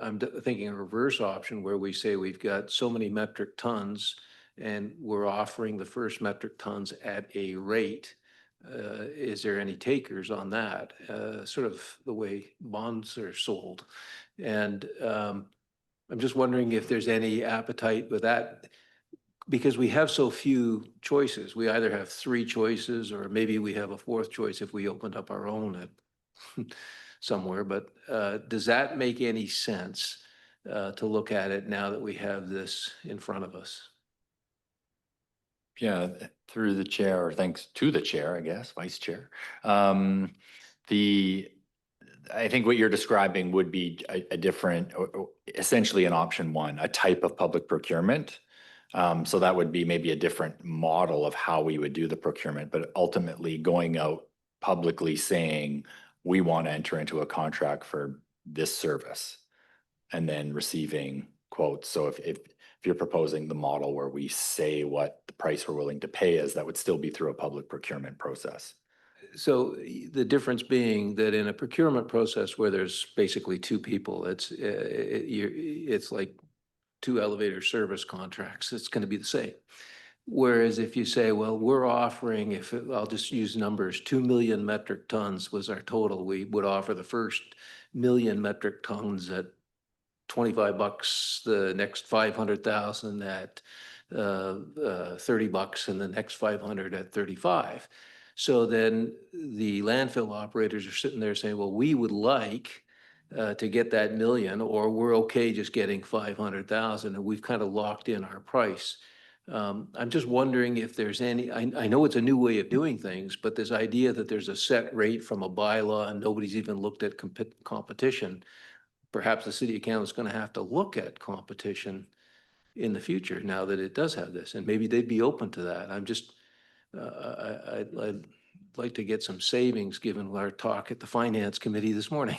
I'm thinking a reverse option where we say we've got so many metric tons and we're offering the first metric tons at a rate. Is there any takers on that? Sort of the way bonds are sold. And I'm just wondering if there's any appetite with that, because we have so few choices. We either have three choices or maybe we have a fourth choice if we opened up our own at somewhere. But does that make any sense to look at it now that we have this in front of us? Yeah, through the chair, or thanks to the chair, I guess, vice chair. I think what you're describing would be a different, or essentially an option one, a type of public procurement. So that would be maybe a different model of how we would do the procurement, but ultimately going out publicly saying, we want to enter into a contract for this service and then receiving quotes. So if you're proposing the model where we say what the price we're willing to pay is, that would still be through a public procurement process. So the difference being that in a procurement process where there's basically two people, it's like two elevator service contracts. It's going to be the same. Whereas if you say, well, we're offering, I'll just use numbers, 2 million metric tons was our total. We would offer the first 1,000,000 metric tons at $25, the next 500,000 at $30, and the next 500 at 35. So then the landfill operators are sitting there saying, well, we would like to get that million, or we're okay just getting 500,000, and we've kind of locked in our price. I'm just wondering if there's any, I know it's a new way of doing things, but this idea that there's a set rate from a bylaw and nobody's even looked at competition, perhaps the city of Canada is going to have to look at competition in the future now that it does have this, and maybe they'd be open to that. I'm just, I'd like to get some savings given our talk at the Finance Committee this morning.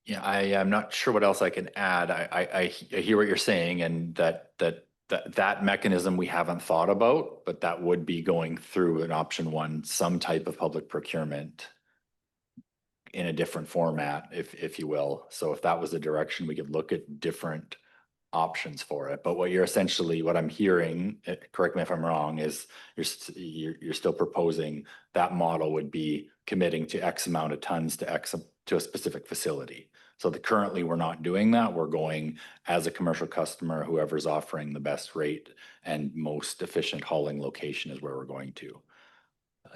Yeah, I am not sure what else I can add. I hear what you're saying, and that mechanism we haven't thought about, but that would be going through an option one, some type of public procurement in a different format, if you will. So if that was the direction, we could look at different options for it. But what I'm hearing, correct me if I'm wrong, is you're still proposing that model would be committing to X amount of tons to a specific facility. So currently we're not doing that. We're going as a commercial customer, whoever's offering the best rate and most efficient hauling location is where we're going to.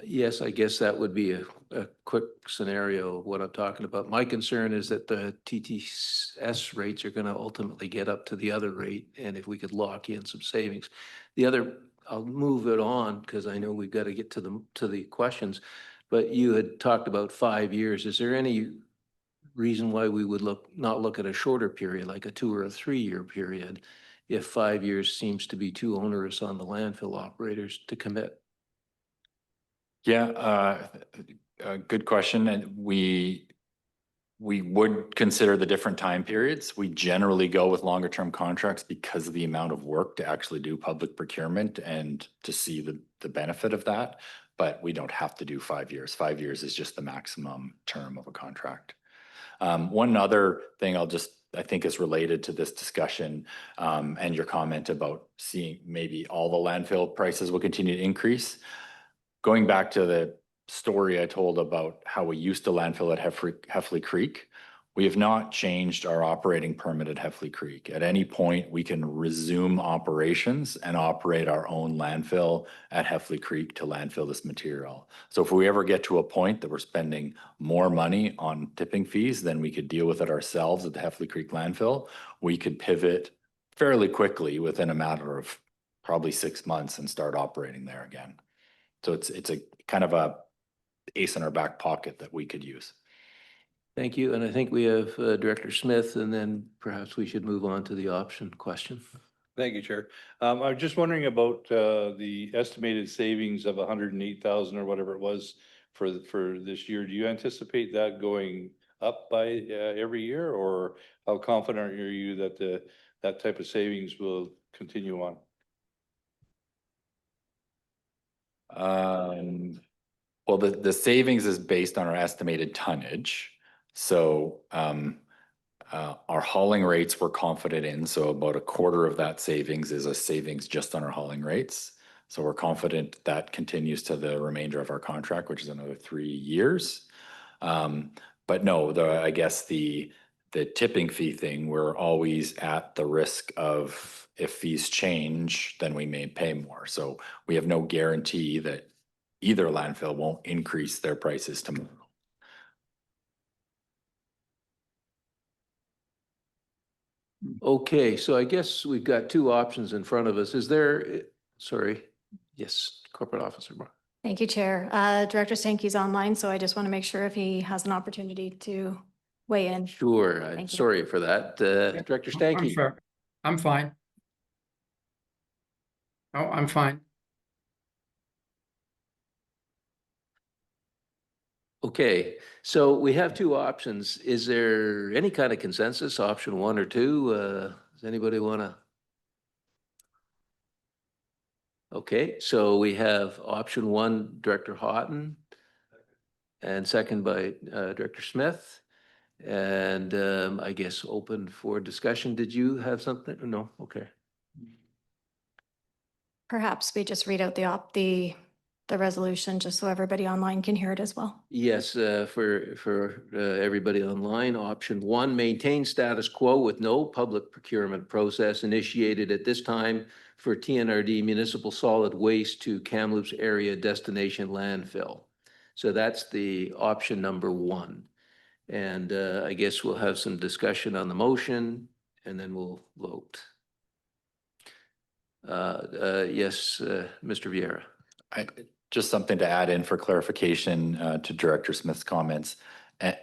Yes, I guess that would be a quick scenario of what I'm talking about. My concern is that the TTS rates are going to ultimately get up to the other rate, and if we could lock in some savings. The other, I'll move it on because I know we've got to get to the questions, but you had talked about 5 years. Is there any reason why we would not look at a shorter period, like a 2 or a 3 year period, if 5 years seems to be too onerous on the landfill operators to commit? Yeah, good question. And we would consider the different time periods. We generally go with longer term contracts because of the amount of work to actually do public procurement and to see the benefit of that. But we don't have to do 5 years. 5 years is just the maximum term of a contract. One other thing I think is related to this discussion and your comment about seeing maybe all the landfill prices will continue to increase. Going back to the story I told about how we used to landfill at Heffley Creek, we have not changed our operating permit at Heffley Creek. At any point, we can resume operations and operate our own landfill at Heffley Creek to landfill this material. So if we ever get to a point that we're spending more money on tipping fees than we could deal with it ourselves at the Heffley Creek landfill, we could pivot fairly quickly within a matter of probably 6 months and start operating there again. So it's a kind of a ace in our back pocket that we could use. Thank you. And I think we have Director Smith, and then perhaps we should move on to the option question. Thank you, Chair. I was just wondering about the estimated savings of 108,000 or whatever it was for this year. Do you anticipate that going up by every year, or how confident are you that that type of savings will continue on? Well, the savings is based on our estimated tonnage. So our hauling rates we're confident in. So about a quarter of that savings is a savings just on our hauling rates. So we're confident that continues to the remainder of our contract, which is another 3 years. But no, I guess the tipping fee thing, we're always at the risk of if fees change, then we may pay more. So we have no guarantee that either landfill won't increase their prices tomorrow. Okay, so I guess we've got two options in front of us. Is there, sorry, yes, Corporate Officer. Thank you, Chair. Director Sankey's online, so I just want to make sure if he has an opportunity to weigh in. Sure, I'm Thank you. sorry for that. Director Stankey. I'm fine. Oh, I'm fine. Okay, so we have two options. Is there any kind of consensus, option one or two? Does anybody want to? Okay, so we have option one, Director Houghton, and second by Director Smith. And I guess open for discussion. Did you have something? No, okay. Perhaps we just read out the resolution just so everybody online can hear it as well. Yes, for everybody online, option one, maintain status quo with no public procurement process initiated at this time for TNRD municipal solid waste to Kamloops area destination landfill. So that's the option number one. And I guess we'll have some discussion on the motion and then we'll vote. Yes, Mr. Vieira. Just something to add in for clarification to Director Smith's comments. And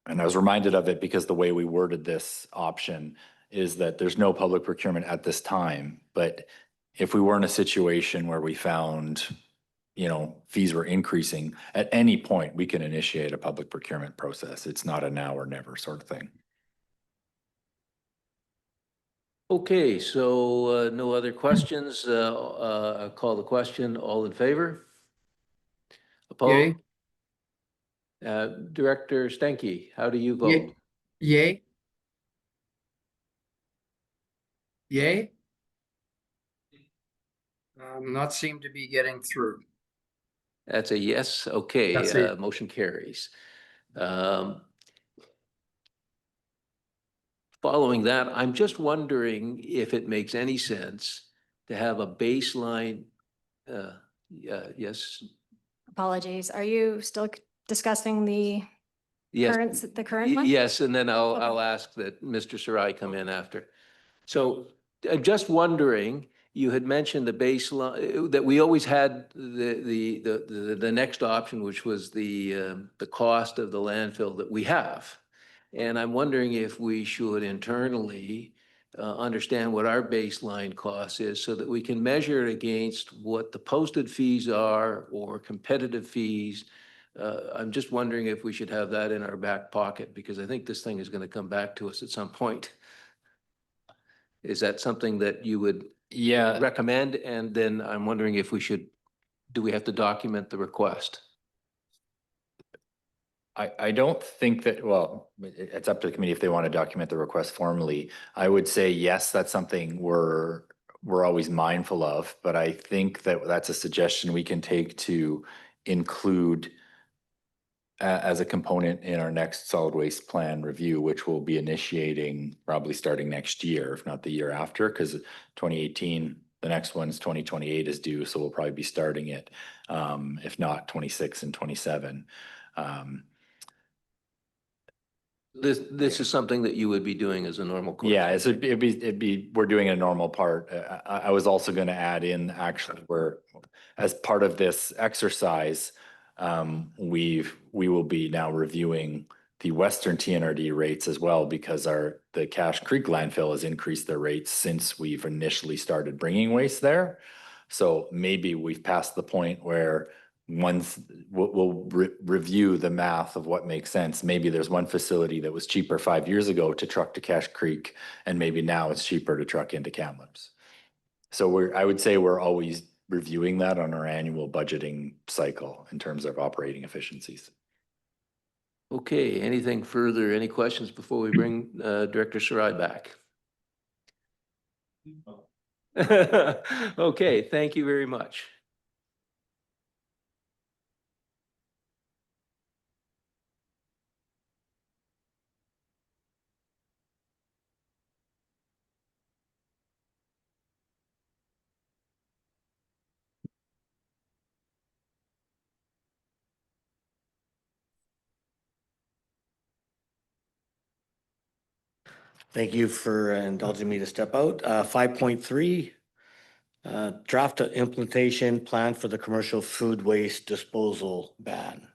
I was reminded of it because the way we worded this option is that there's no public procurement at this time. But if we were in a situation where we found, fees were increasing, at any point, we can initiate a public procurement process. It's not a now or never sort of thing. Okay, so no other questions. I'll call the question. All in favor? Opposed? Director Stankey, how do you vote? Yay. Yay. Not seem to be getting through. That's a yes. Okay, That's it. motion carries. Following that, I'm just wondering if it makes any sense to have a baseline. Yes. Apologies. Are you still discussing the Yes. current one? Yes, and then I'll Okay. ask that Mr. Sarai come in after. So I'm just wondering, you had mentioned the baseline, that we always had the next option, which was the cost of the landfill that we have. And I'm wondering if we should internally understand what our baseline cost is so that we can measure it against what the posted fees are or competitive fees. I'm just wondering if we should have that in our back pocket, because I think this thing is going to come back to us at some point. Is that something that you would recommend? And then I'm wondering if do we have to document the request? I don't think that, well, it's up to the committee if they want to document the request formally. I would say, yes, that's something we're always mindful of, but I think that that's a suggestion we can take to include as a component in our next solid waste plan review, which we'll be initiating probably starting next year, if not the year after, because 2018, the next one's 2028 is due. So we'll probably be starting it, if not 26 and 27. This is something that you would be doing as a normal course. Yeah, so it'd be, we're doing a normal part. I was also going to add in actually as part of this exercise, we will be now reviewing the Western TNRD rates as well, because the Cache Creek landfill has increased their rates since we've initially started bringing waste there. So maybe we've passed the point where we'll review the math of what makes sense. Maybe there's one facility that was cheaper 5 years ago to truck to Cache Creek, and maybe now it's cheaper to truck into Kamloops. So I would say we're always reviewing that on our annual budgeting cycle in terms of operating efficiencies. Okay, anything further? Any questions before we bring Director Sarai back? Okay, thank you very much. Thank you for indulging me to step out. 5.3, draft implementation plan for the commercial food waste disposal ban.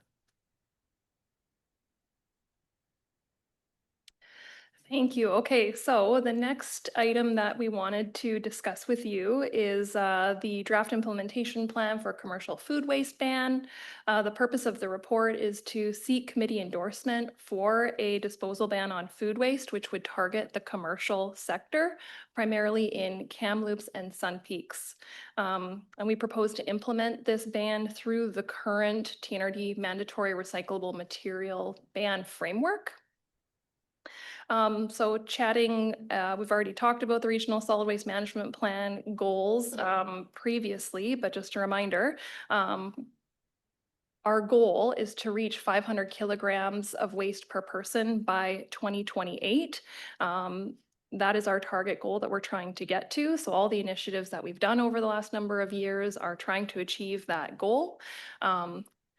Thank you. Okay, so the next item that we wanted to discuss with you is the draft implementation plan for commercial food waste ban. The purpose of the report is to seek committee endorsement for a disposal ban on food waste, which would target the commercial sector, primarily in Kamloops and Sun Peaks. And we propose to implement this ban through the current TNRD mandatory recyclable material ban framework. So chatting, we've already talked about the regional solid waste management plan goals previously, but just a reminder, our goal is to reach 500 kilograms of waste per person by 2028. That is our target goal that we're trying to get to. So all the initiatives that we've done over the last number of years are trying to achieve that goal.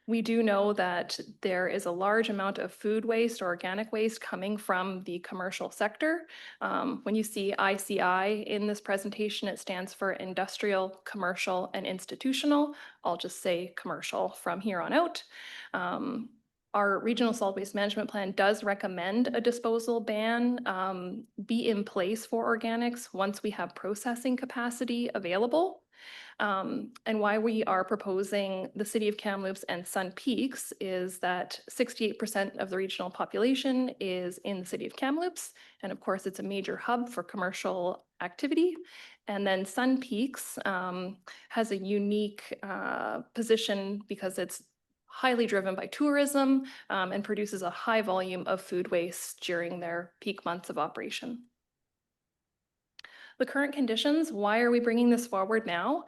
We do know that there is a large amount of food waste or organic waste coming from the commercial sector. When you see ICI in this presentation, it stands for industrial, commercial, and institutional. I'll just say commercial from here on out. Our regional solid waste management plan does recommend a disposal ban be in place for organics once we have processing capacity available. And why we are proposing the City of Kamloops and Sun Peaks is that 68% of the regional population is in the City of Kamloops. And of course, it's a major hub for commercial activity. And then Sun Peaks has a unique position because it's highly driven by tourism and produces a high volume of food waste during their peak months of operation. The current conditions, why are we bringing this forward now?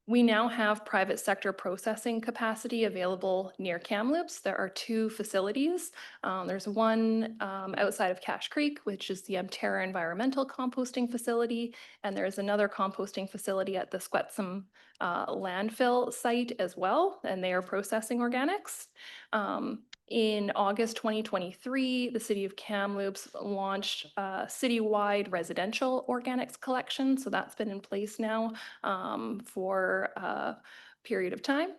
We now have private sector processing capacity available near Kamloops. There are 2 facilities. There's one outside of Cache Creek, which is the Emterra Environmental Composting Facility, and there's another composting facility at the Squetsum landfill site as well, and they are processing organics. In August 2023, the City of Kamloops launched a citywide residential organics collection. So that's been in place now for a period of time.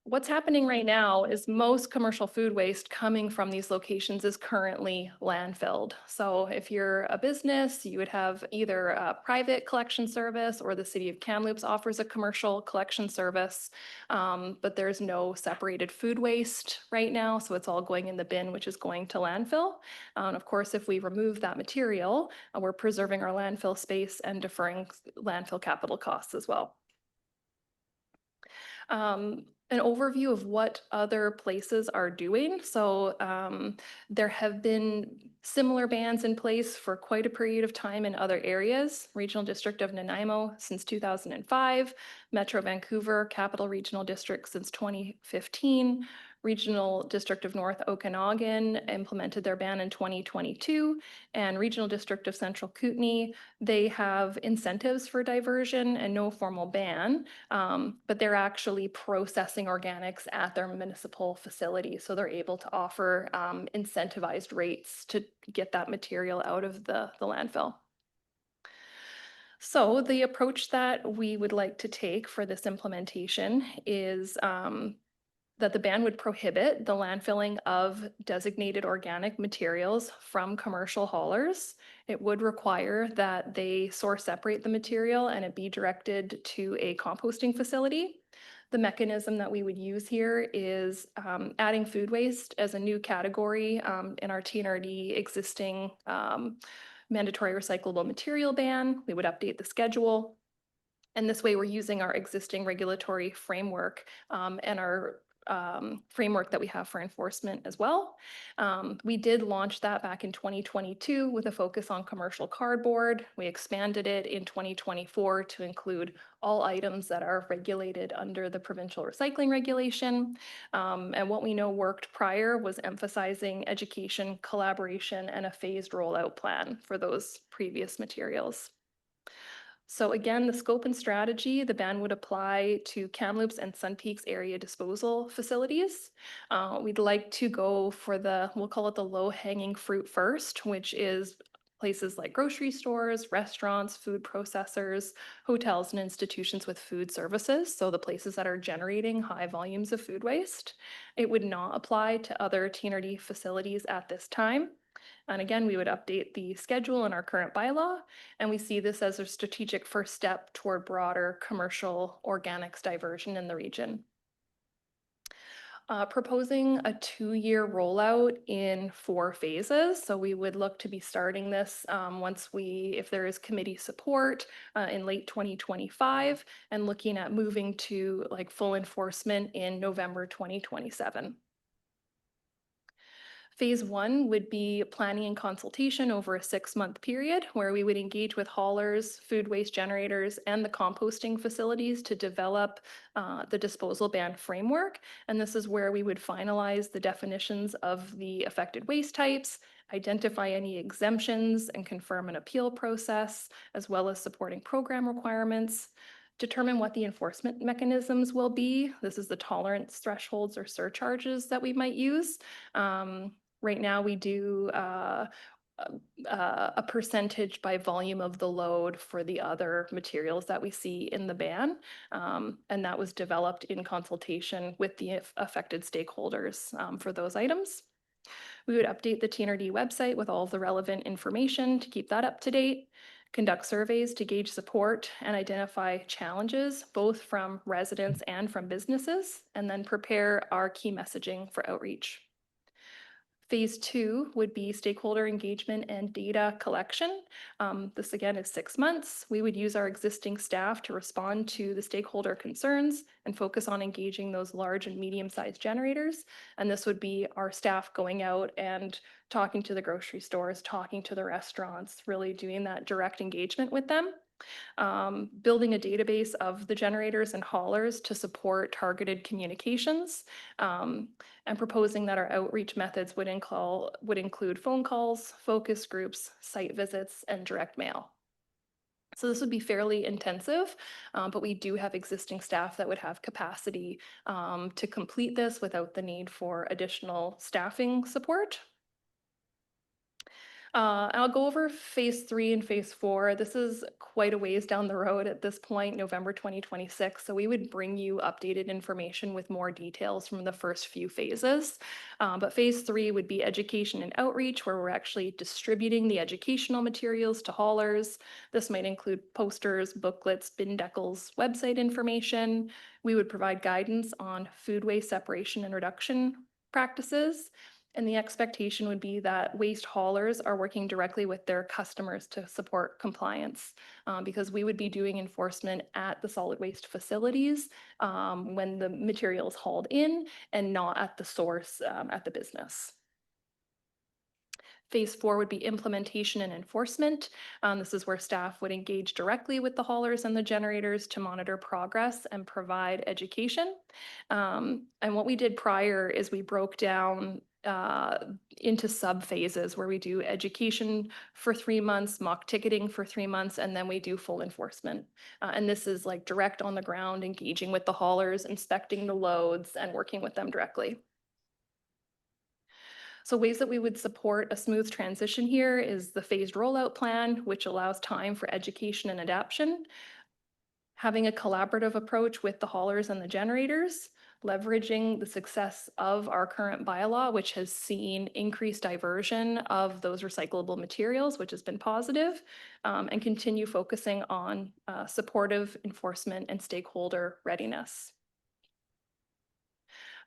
What's happening right now is most commercial food waste coming from these locations is currently landfilled. So if you're a business, you would have either a private collection service or the City of Kamloops offers a commercial collection service, but there's no separated food waste right now. So it's all going in the bin, which is going to landfill. And of course, if we remove that material, we're preserving our landfill space and deferring landfill capital costs as well. An overview of what other places are doing. So there have been similar bans in place for quite a period of time in other areas. Regional District of Nanaimo since 2005, Metro Vancouver, Capital Regional District since 2015, Regional District of North Okanagan implemented their ban in 2022, and Regional District of Central Kootenay, they have incentives for diversion and no formal ban, but they're actually processing organics at their municipal facility. So they're able to offer incentivized rates to get that material out of the landfill. So the approach that we would like to take for this implementation is that the ban would prohibit the landfilling of designated organic materials from commercial haulers. It would require that they source separate the material and it be directed to a composting facility. The mechanism that we would use here is adding food waste as a new category in our TNRD existing mandatory recyclable material ban. We would update the schedule. And this way we're using our existing regulatory framework and our framework that we have for enforcement as well. We did launch that back in 2022 with a focus on commercial cardboard. We expanded it in 2024 to include all items that are regulated under the provincial recycling regulation. And what we know worked prior was emphasizing education, collaboration, and a phased rollout plan for those previous materials. So again, the scope and strategy, the ban would apply to Kamloops and Sun Peaks area disposal facilities. We'd like to go for we'll call it the low-hanging fruit first, which is places like grocery stores, restaurants, food processors, hotels, and institutions with food services. So the places that are generating high volumes of food waste. It would not apply to other TNRD facilities at this time. And again, we would update the schedule in our current bylaw, and we see this as a strategic first step toward broader commercial organics diversion in the region. Proposing a 2-year rollout in 4 phases. So we would look to be starting this if there is committee support in late 2025, and looking at moving to like full enforcement in November 2027. Phase 1 would be planning and consultation over a 6-month period where we would engage with haulers, food waste generators, and the composting facilities to develop the disposal ban framework. And this is where we would finalize the definitions of the affected waste types, identify any exemptions, and confirm an appeal process, as well as supporting program requirements. Determine what the enforcement mechanisms will be. This is the tolerance thresholds or surcharges that we might use. Right now, we do a percentage by volume of the load for the other materials that we see in the ban. And that was developed in consultation with the affected stakeholders for those items. We would update the TNRD website with all of the relevant information to keep that up to date, conduct surveys to gauge support and identify challenges, both from residents and from businesses, and then prepare our key messaging for outreach. Phase 2 would be stakeholder engagement and data collection. This again is 6 months. We would use our existing staff to respond to the stakeholder concerns and focus on engaging those large and medium-sized generators. And this would be our staff going out and talking to the grocery stores, talking to the restaurants, really doing that direct engagement with them. Building a database of the generators and haulers to support targeted communications, and proposing that our outreach methods would include phone calls, focus groups, site visits, and direct mail. So this would be fairly intensive, but we do have existing staff that would have capacity to complete this without the need for additional staffing support. I'll go over phase 3 and phase 4. This is quite a ways down the road at this point, November 2026. So we would bring you updated information with more details from the first few phases. But phase 3 would be education and outreach, where we're actually distributing the educational materials to haulers. This might include posters, booklets, bin decals, website information. We would provide guidance on food waste separation and reduction practices. And the expectation would be that waste haulers are working directly with their customers to support compliance, because we would be doing enforcement at the solid waste facilities when the material is hauled in, and not at the source at the business. Phase 4 would be implementation and enforcement. This is where staff would engage directly with the haulers and the generators to monitor progress and provide education. And what we did prior is we broke down into sub phases where we do education for 3 months, mock ticketing for 3 months, and then we do full enforcement. And this is like direct on the ground, engaging with the haulers, inspecting the loads, and working with them directly. So ways that we would support a smooth transition here is the phased rollout plan, which allows time for education and adaptation. Having a collaborative approach with the haulers and the generators, leveraging the success of our current bylaw, which has seen increased diversion of those recyclable materials, which has been positive, and continue focusing on supportive enforcement and stakeholder readiness.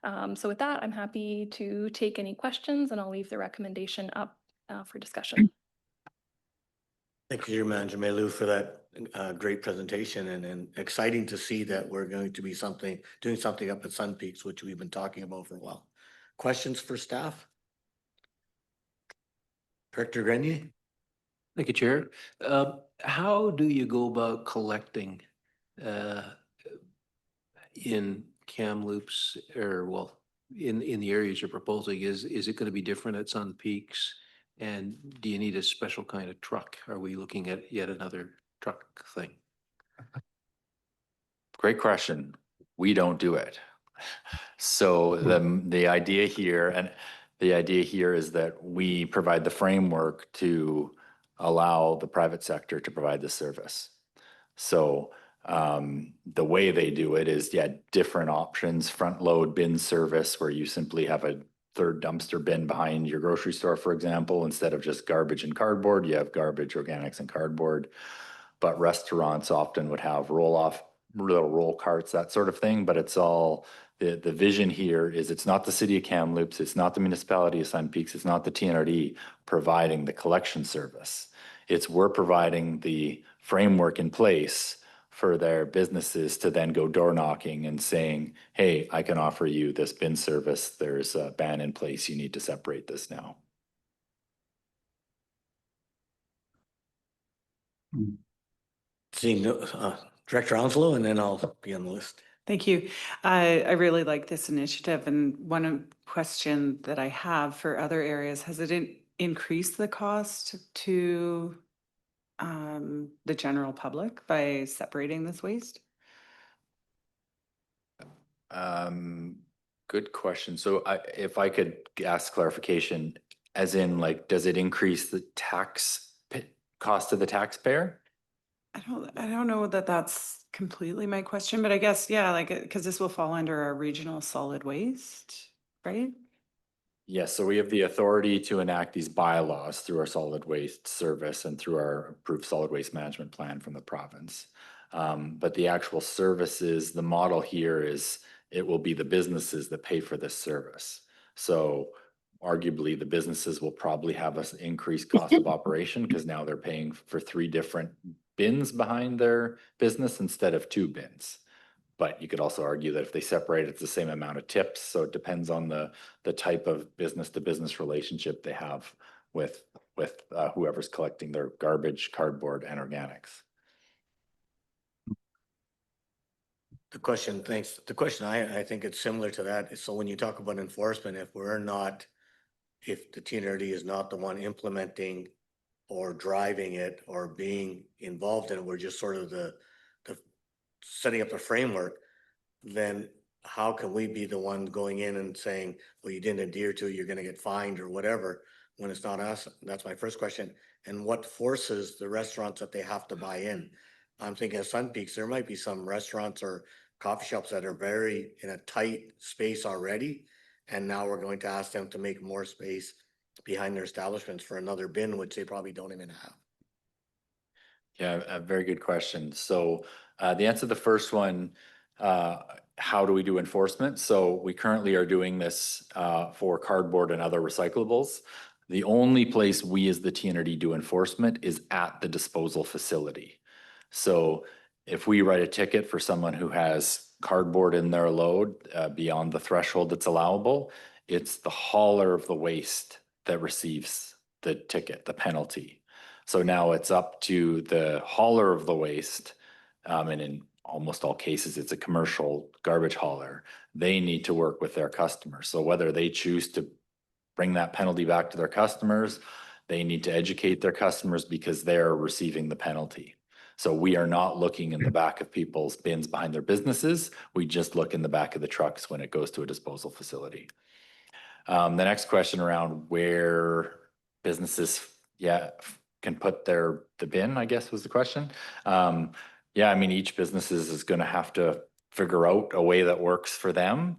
So with that, I'm happy to take any questions, and I'll leave the recommendation up for discussion. Thank you, Manager Melu, for that great presentation, and exciting to see that we're going to be doing something up at Sun Peaks, which we've been talking about for a while. Questions for staff? Director Grenier? Thank you, Chair. How do you go about collecting in Kamloops, or well, in the areas you're proposing? Is it going to be different at Sun Peaks? And do you need a special kind of truck? Are we looking at yet another truck thing? Great question. We don't do it. So the idea here, is that we provide the framework to allow the private sector to provide the service. So the way they do it is, different options: front load bin service, where you simply have a third dumpster bin behind your grocery store, for example. Instead of just garbage and cardboard, you have garbage, organics, and cardboard. But restaurants often would have little roll carts, that sort of thing. But it's all, the vision here is, it's not the city of Kamloops, it's not the municipality of Sun Peaks, it's not the TNRD providing the collection service. It's we're providing the framework in place for their businesses to then go door knocking and saying, hey, I can offer you this bin service. There's a ban in place. You need to separate this now. Seeing Director Onslow, and then I'll be on the list. Thank you. I really like this initiative, and one question that I have for other areas, has it increased the cost to the general public by separating this waste? Good question. So if I could ask clarification, as in, like, does it increase the cost to the taxpayer? I don't know that that's completely my question, but I guess, yeah, like, because this will fall under our regional solid waste, right? Yes, so we have the authority to enact these bylaws through our solid waste service and through our approved solid waste management plan from the province. But the actual services, the model here is, it will be the businesses that pay for this service. So arguably, the businesses will probably have an increased cost of operation, because now they're paying for 3 different bins behind their business instead of 2 bins. But you could also argue that if they separate, it's the same amount of tips. So it depends on the type of business to business relationship they have with whoever's collecting their garbage, cardboard, and organics. The question, thanks. The question, I think it's similar to that. So when you talk about enforcement, if the TNRD is not the one implementing or driving it or being involved in it, we're just sort of the setting up the framework, then how can we be the one going in and saying, well, you didn't adhere to it, you're going to get fined or whatever, when it's not us? That's my first question. And what forces the restaurants that they have to buy in? I'm thinking of Sun Peaks, there might be some restaurants or coffee shops that are very in a tight space already, and now we're going to ask them to make more space behind their establishments for another bin, which they probably don't even have. Yeah, a very good question. So the answer to the first one, how do we do enforcement? So we currently are doing this for cardboard and other recyclables. The only place we as the TNRD do enforcement is at the disposal facility. So if we write a ticket for someone who has cardboard in their load beyond the threshold that's allowable, it's the hauler of the waste that receives the ticket, the penalty. So now it's up to the hauler of the waste, and in almost all cases, it's a commercial garbage hauler. They need to work with their customers. So whether they choose to bring that penalty back to their customers, they need to educate their customers because they're receiving the penalty. So we are not looking in the back of people's bins behind their businesses. We just look in the back of the trucks when it goes to a disposal facility. The next question around where businesses, can put the bin, I guess was the question. I mean, each business is going to have to figure out a way that works for them.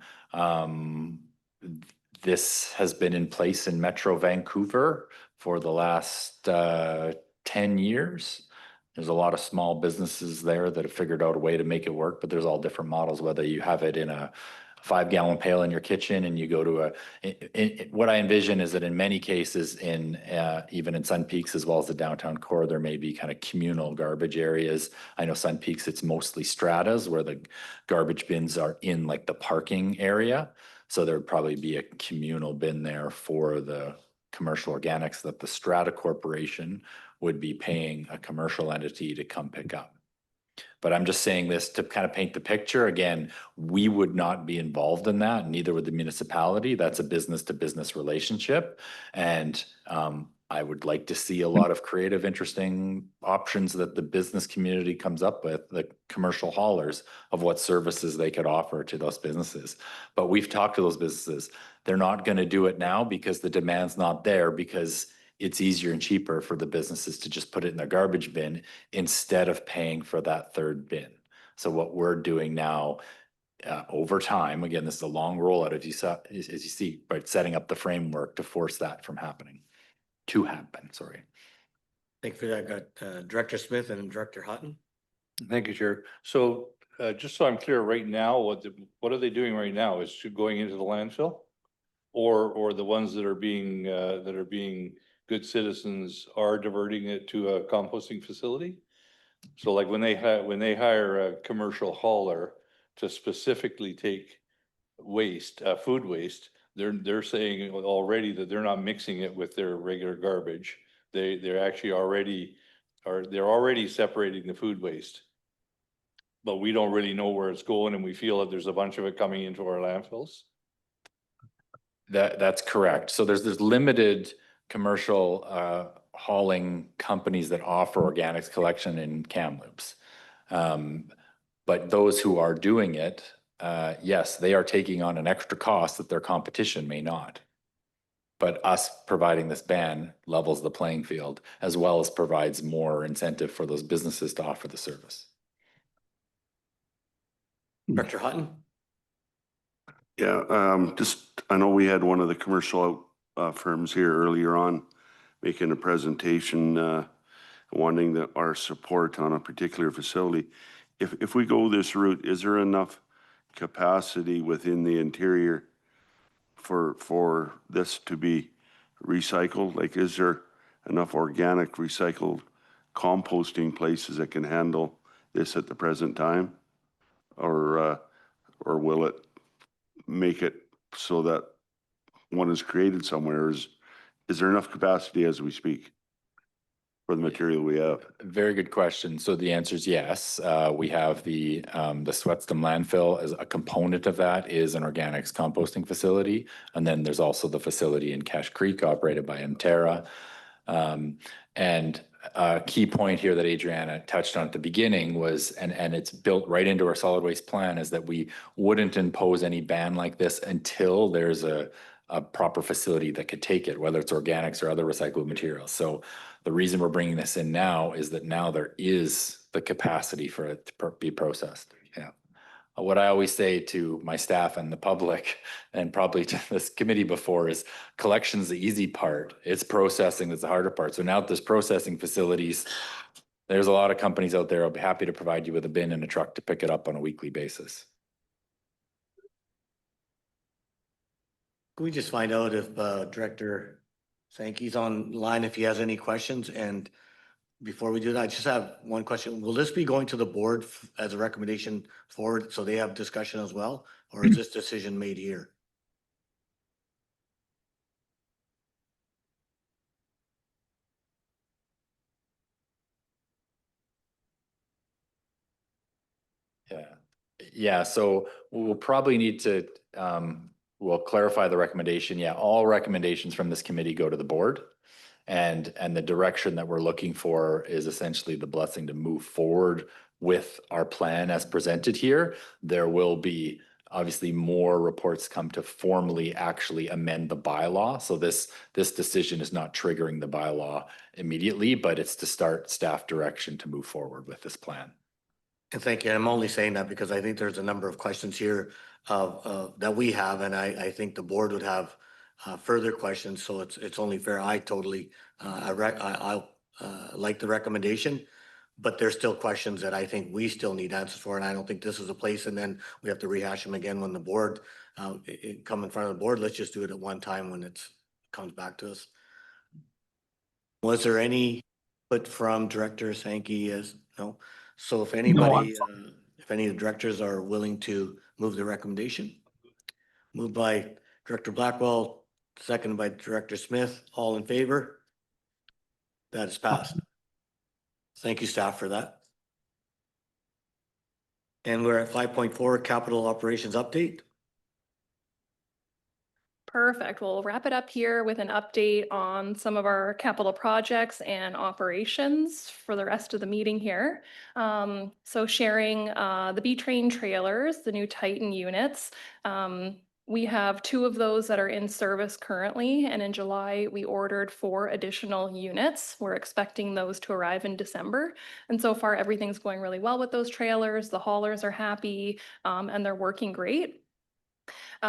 This has been in place in Metro Vancouver for the last 10 years. There's a lot of small businesses there that have figured out a way to make it work, but there's all different models, whether you have it in a 5-gallon pail in your kitchen and you go to what I envision is that in many cases in even in Sun Peaks as well as the downtown core, there may be kind of communal garbage areas. I know Sun Peaks, it's mostly stratas where the garbage bins are in like the parking area. So there would probably be a communal bin there for the commercial organics that the strata corporation would be paying a commercial entity to come pick up. But I'm just saying this to kind of paint the picture. Again, we would not be involved in that, neither would the municipality. That's a business to business relationship. And I would like to see a lot of creative, interesting options that the business community comes up with, the commercial haulers, of what services they could offer to those businesses. But we've talked to those businesses. They're not going to do it now because the demand's not there, because it's easier and cheaper for the businesses to just put it in their garbage bin instead of paying for that third bin. So what we're doing now over time, again, this is a long rollout as you see, but setting up the framework to force that from happening, to happen, sorry. Thank you for that. Got Director Smith and Director Hutton. Thank you, Chair. So just so I'm clear, right now, what are they doing right now? Is it going into the landfill? Or the ones that are being good citizens are diverting it to a composting facility? So like when they hire a commercial hauler to specifically take waste, food waste, they're saying already that they're not mixing it with their regular garbage. They're actually already separating the food waste. But we don't really know where it's going, and we feel that there's a bunch of it coming into our landfills. That's correct. So there's limited commercial hauling companies that offer organics collection in Kamloops. But those who are doing it, yes, they are taking on an extra cost that their competition may not. But us providing this ban levels the playing field, as well as provides more incentive for those businesses to offer the service. Director Hutton. Yeah, I know we had one of the commercial firms here earlier on making a presentation wanting our support on a particular facility. If we go this route, is there enough capacity within the interior for this to be recycled? Like, is there enough organic recycled composting places that can handle this at the present time? Or will it make it so that one is created somewhere? Is there enough capacity as we speak for the material we have? Very good question. So the answer is yes. We have the Sweatston landfill as a component of that is an organics composting facility. And then there's also the facility in Cache Creek operated by Mterra. And a key point here that Adriana touched on at the beginning was, and it's built right into our solid waste plan, is that we wouldn't impose any ban like this until there's a proper facility that could take it, whether it's organics or other recyclable materials. So the reason we're bringing this in now is that now there is the capacity for it to be processed. Yeah. What I always say to my staff and the public, and probably to this committee before, is collection's the easy part. It's processing that's the harder part. So now that there's processing facilities, there's a lot of companies out there. I'll be happy to provide you with a bin and a truck to pick it up on a weekly basis. Can we just find out if Director Sankey's online, if he has any questions? And before we do that, I just have one question. Will this be going to the board as a recommendation forward so they have discussion as well? Or is this decision made here? Yeah. So we'll probably need to, we'll clarify the recommendation. Yeah, all recommendations from this committee go to the board. And the direction that we're looking for is essentially the blessing to move forward with our plan as presented here. There will be obviously more reports come to formally actually amend the bylaw. So this decision is not triggering the bylaw immediately, but it's to start staff direction to move forward with this plan. And thank you. I'm only saying that because I think there's a number of questions here that we have, and I think the board would have further questions, so it's only fair. I totally, I like the recommendation, but there's still questions that I think we still need answers for, and I don't think this is a place, and then we have to rehash them again when the board, come in front of the board. Let's just do it at one time when comes back to us. Was there any put from Director Sankey as, no? So if anybody, if any of the directors are willing to move the recommendation, moved by Director Blackwell, seconded by Director Smith, all in favor? That is passed. Thank you, staff, for that. And we're at 5.4, capital operations update. Perfect. We'll wrap it up here with an update on some of our capital projects and operations for the rest of the meeting here. So sharing the B-Train trailers, the new Titan units. We have 2 of those that are in service currently, and in July we ordered 4 additional units. We're expecting those to arrive in December. And so far everything's going really well with those trailers. The haulers are happy and they're working great.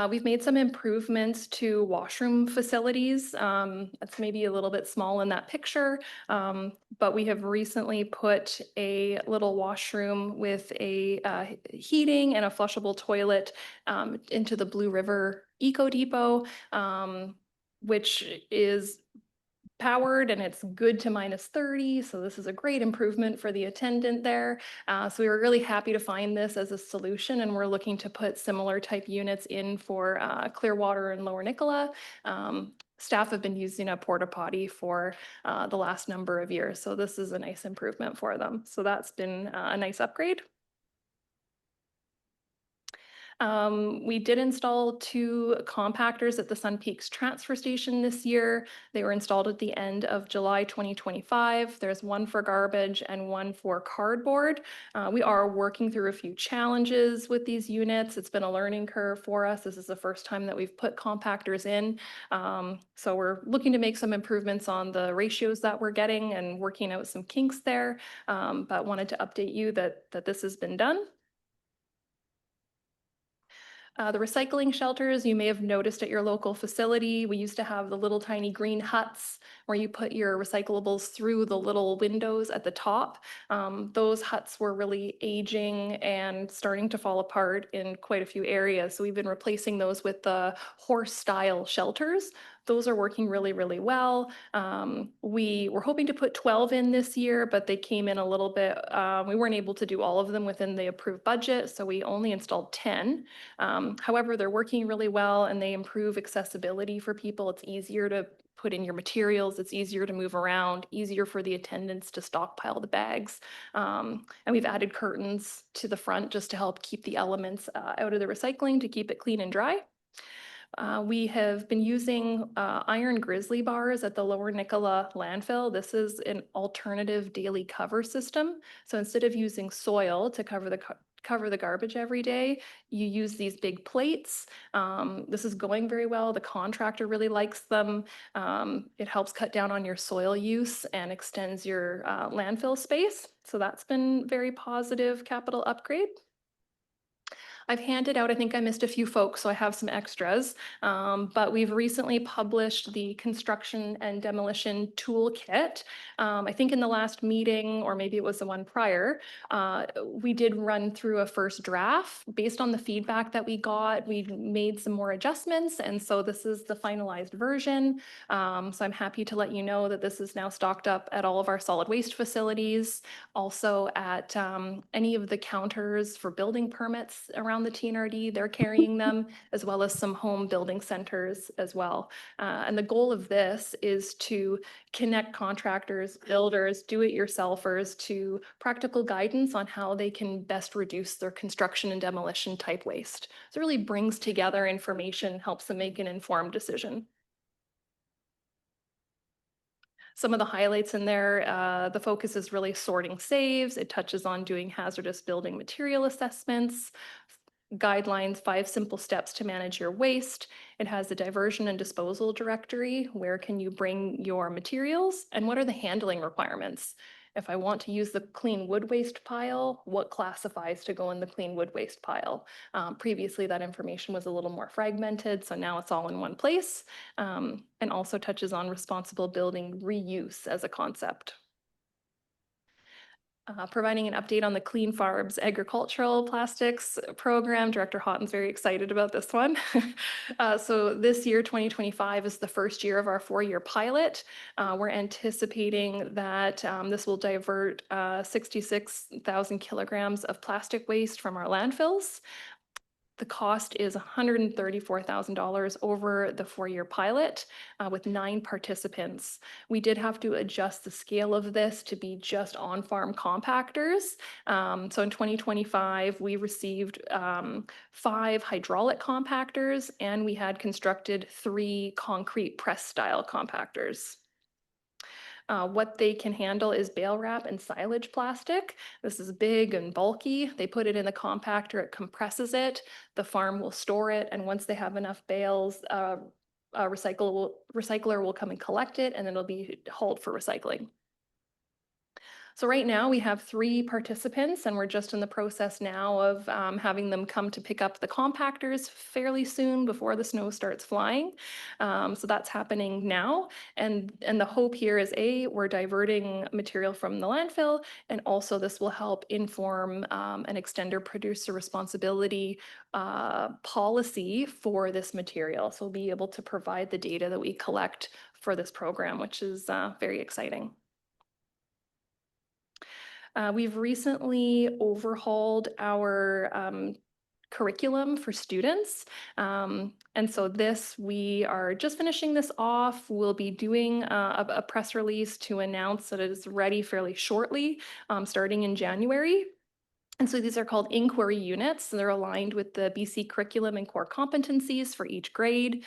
We've made some improvements to washroom facilities. That's maybe a little bit small in that picture, but we have recently put a little washroom with a heating and a flushable toilet into the Blue River Eco Depot, which is powered and it's good to -30. So this is a great improvement for the attendant there. So we were really happy to find this as a solution, and we're looking to put similar type units in for Clearwater and Lower Nicola. Staff have been using a porta potty for the last number of years. So this is a nice improvement for them. So that's been a nice upgrade. We did install 2 compactors at the Sun Peaks transfer station this year. They were installed at the end of July 2025. There's 1 for garbage and 1 for cardboard. We are working through a few challenges with these units. It's been a learning curve for us. This is the first time that we've put compactors in. So we're looking to make some improvements on the ratios that we're getting and working out some kinks there. But wanted to update you that this has been done. The recycling shelters, you may have noticed at your local facility, we used to have the little tiny green huts where you put your recyclables through the little windows at the top. Those huts were really aging and starting to fall apart in quite a few areas. So we've been replacing those with the horse-style shelters. Those are working really, really well. We were hoping to put 12 in this year, but they came in a little bit, we weren't able to do all of them within the approved budget, so we only installed 10. However, they're working really well and they improve accessibility for people. It's easier to put in your materials, it's easier to move around, easier for the attendants to stockpile the bags. And we've added curtains to the front just to help keep the elements out of the recycling to keep it clean and dry. We have been using iron grizzly bars at the Lower Nicola landfill. This is an alternative daily cover system. So instead of using soil to cover the garbage every day, you use these big plates. This is going very well. The contractor really likes them. It helps cut down on your soil use and extends your landfill space. So that's been very positive capital upgrade. I've handed out, I think I missed a few folks, so I have some extras, but we've recently published the construction and demolition toolkit. I think in the last meeting, or maybe it was the one prior, we did run through a first draft. Based on the feedback that we got, we made some more adjustments, and so this is the finalized version. So I'm happy to let you know that this is now stocked up at all of our solid waste facilities, also at any of the counters for building permits around the TNRD, they're carrying them, as well as some home building centers as well. And the goal of this is to connect contractors, builders, do-it-yourselfers to practical guidance on how they can best reduce their construction and demolition type waste. So it really brings together information, helps them make an informed decision. Some of the highlights in there, the focus is really sorting saves. It touches on doing hazardous building material assessments, guidelines, 5 simple steps to manage your waste. It has the diversion and disposal directory. Where can you bring your materials and what are the handling requirements? If I want to use the clean wood waste pile, what classifies to go in the clean wood waste pile? Previously, that information was a little more fragmented, so now it's all in one place, and also touches on responsible building reuse as a concept. Providing an update on the Clean Farms Agricultural Plastics Program. Director Houghton's very excited about this one. So this year, 2025, is the first year of our 4-year pilot. We're anticipating that this will divert 66,000 kilograms of plastic waste from our landfills. The cost is $134,000 over the 4-year pilot with 9 participants. We did have to adjust the scale of this to be just on-farm compactors. So in 2025, we received 5 hydraulic compactors, and we had constructed 3 concrete press-style compactors. What they can handle is bale wrap and silage plastic. This is big and bulky. They put it in the compactor, it compresses it. The farm will store it, and once they have enough bales, a recycler will come and collect it, and then it'll be hauled for recycling. So right now we have 3 participants, and we're just in the process now of having them come to pick up the compactors fairly soon before the snow starts flying. So that's happening now. And the hope here is we're diverting material from the landfill, and also this will help inform an extender producer responsibility policy for this material. So we'll be able to provide the data that we collect for this program, which is very exciting. We've recently overhauled our curriculum for students. And so we are just finishing this off. We'll be doing a press release to announce that it is ready fairly shortly, starting in January. And so these are called inquiry units. They're aligned with the BC curriculum and core competencies for each grade.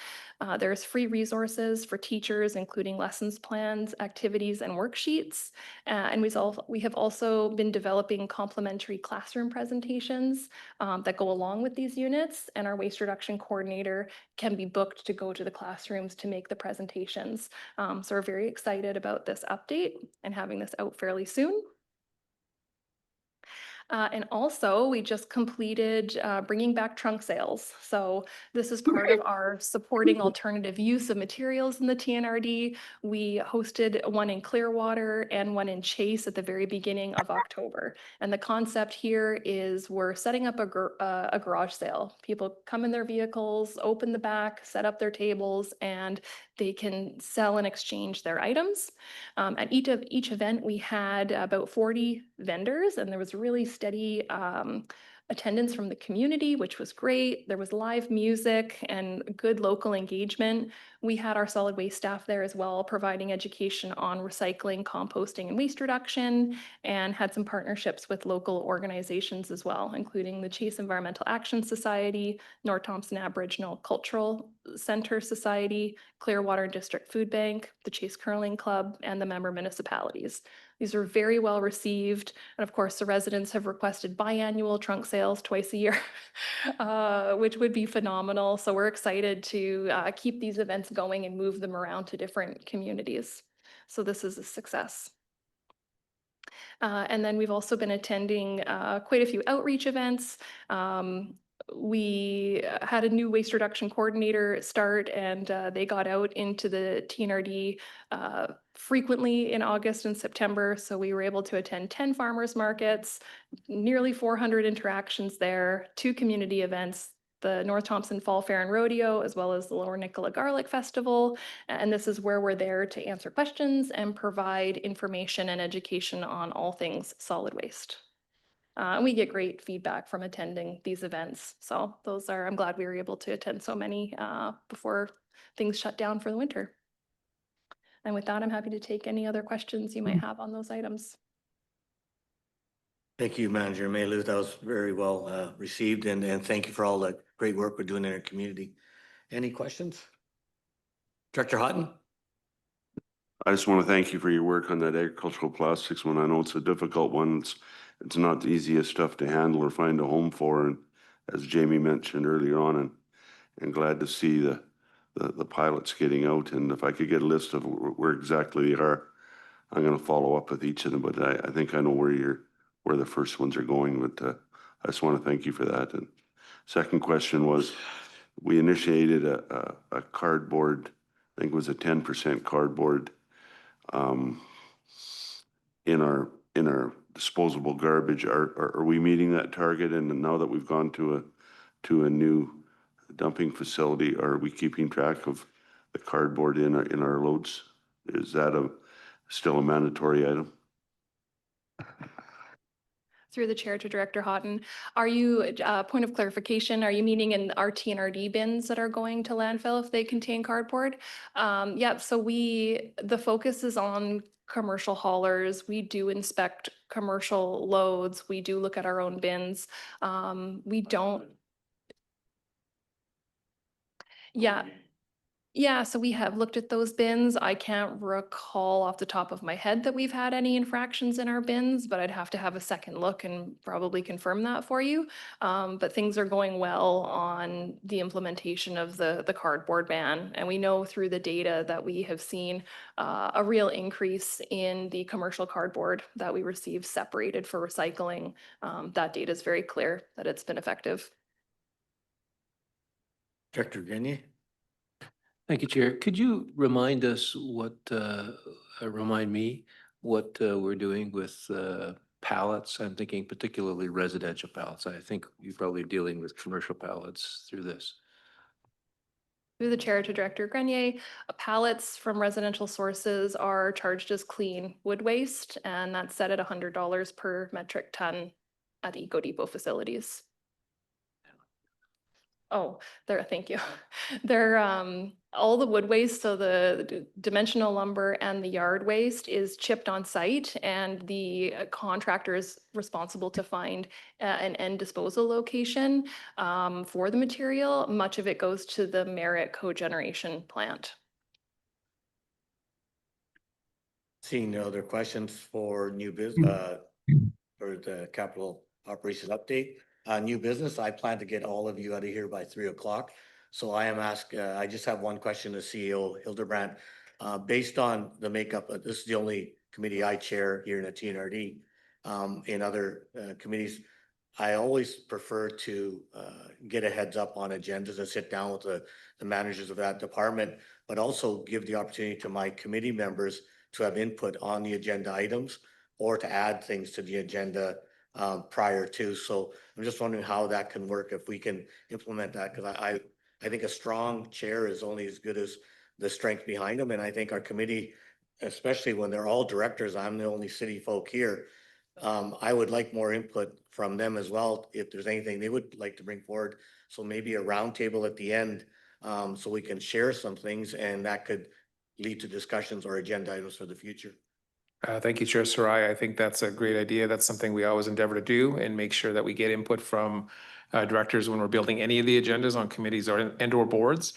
There's free resources for teachers, including lessons plans, activities, and worksheets. And we have also been developing complementary classroom presentations that go along with these units. And our waste reduction coordinator can be booked to go to the classrooms to make the presentations. So we're very excited about this update and having this out fairly soon. And also, we just completed bringing back trunk sales. So this is part of our supporting alternative use of materials in the TNRD. We hosted one in Clearwater and one in Chase at the very beginning of October. And the concept here is we're setting up a garage sale. People come in their vehicles, open the back, set up their tables, and they can sell and exchange their items. At each event, we had about 40 vendors, and there was really steady attendance from the community, which was great. There was live music and good local engagement. We had our solid waste staff there as well, providing education on recycling, composting, and waste reduction, and had some partnerships with local organizations as well, including the Chase Environmental Action Society, North Thompson Aboriginal Cultural Center Society, Clearwater District Food Bank, the Chase Curling Club, and the member municipalities. These are very well received. And of course, the residents have requested biannual trunk sales twice a year, which would be phenomenal. So we're excited to keep these events going and move them around to different communities. So this is a success. And then we've also been attending quite a few outreach events. We had a new waste reduction coordinator start, and they got out into the TNRD frequently in August and September. So we were able to attend 10 farmers markets, nearly 400 interactions there, 2 community events, the North Thompson Fall Fair and Rodeo, as well as the Lower Nicola Garlic Festival. And this is where we're there to answer questions and provide information and education on all things solid waste. And we get great feedback from attending these events. So I'm glad we were able to attend so many before things shut down for the winter. And with that, I'm happy to take any other questions you might have on those items. Thank you, Manager Maylu. That was very well received, and thank you for all the great work we're doing in our community. Any questions? Director Houghton? I just want to thank you for your work on that agricultural plastics one. I know it's a difficult one. It's not the easiest stuff to handle or find a home for, and as Jamie mentioned earlier on, and glad to see the pilots getting out. And if I could get a list of where exactly they are, I'm gonna follow up with each of them, but I think I know where the first ones are going, but I just want to thank you for that. And second question was, we initiated a cardboard, I think it was a 10% cardboard in our disposable garbage. Are we meeting that target? And now that we've gone to a new dumping facility, are we keeping track of the cardboard in our loads? Is that still a mandatory item? Through the chair to Director Houghton, are you, point of clarification, are you meaning in our TNRD bins that are going to landfill if they contain cardboard? Yep, so the focus is on commercial haulers. We do inspect commercial loads. We do look at our own bins. We don't. Yeah. Yeah, so we have looked at those bins. I can't recall off the top of my head that we've had any infractions in our bins, but I'd have to have a second look and probably confirm that for you. But things are going well on the implementation of the cardboard ban. And we know through the data that we have seen a real increase in the commercial cardboard that we receive separated for recycling. That data is very clear that it's been effective. Director Grenier? Thank you, Chair. Could you remind us remind me what we're doing with pallets? I'm thinking particularly residential pallets. I think you're probably dealing with commercial pallets through this. Through the chair to Director Grenier, pallets from residential sources are charged as clean wood waste, and that's set at $100 per metric ton at Eco Depot facilities. Oh, thank you. They're, all the wood waste, so the dimensional lumber and the yard waste is chipped on site, and the contractor is responsible to find an end disposal location for the material. Much of it goes to the Merit cogeneration plant. Seeing no other questions for new business, for the capital operations update. New business, I plan to get all of you out of here by 3 o'clock. So I am I just have one question to CEO Hildebrandt. Based on the makeup, this is the only committee I chair here in the TNRD. In other committees, I always prefer to get a heads up on agendas and sit down with the managers of that department, but also give the opportunity to my committee members to have input on the agenda items or to add things to the agenda prior to. So I'm just wondering how that can work, if we can implement that, because I think a strong chair is only as good as the strength behind them. And I think our committee, especially when they're all directors, I'm the only city folk here. I would like more input from them as well, if there's anything they would like to bring forward. So maybe a roundtable at the end, so we can share some things, and that could lead to discussions or agenda items for the future. Thank you, Chair Sarai. I think that's a great idea. That's something we always endeavor to do and make sure that we get input from directors when we're building any of the agendas on committees or boards.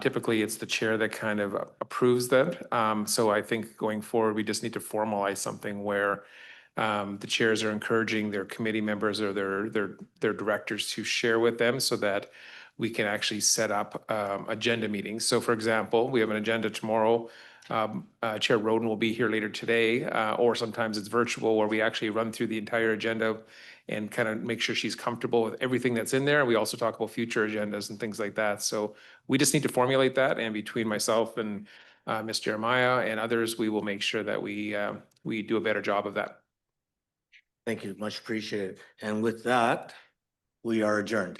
Typically, it's the chair that kind of approves that. So I think going forward, we just need to formalize something where the chairs are encouraging their committee members or their directors to share with them so that we can actually set up agenda meetings. So for example, we have an agenda tomorrow. Chair Roden will be here later today, or sometimes it's virtual, where we actually run through the entire agenda and kind of make sure she's comfortable with everything that's in there. We also talk about future agendas and things like that. So we just need to formulate that, and between myself and Ms. Jeremiah and others, we will make sure that we do a better job of that. Thank you, much appreciated. And with that, we are adjourned.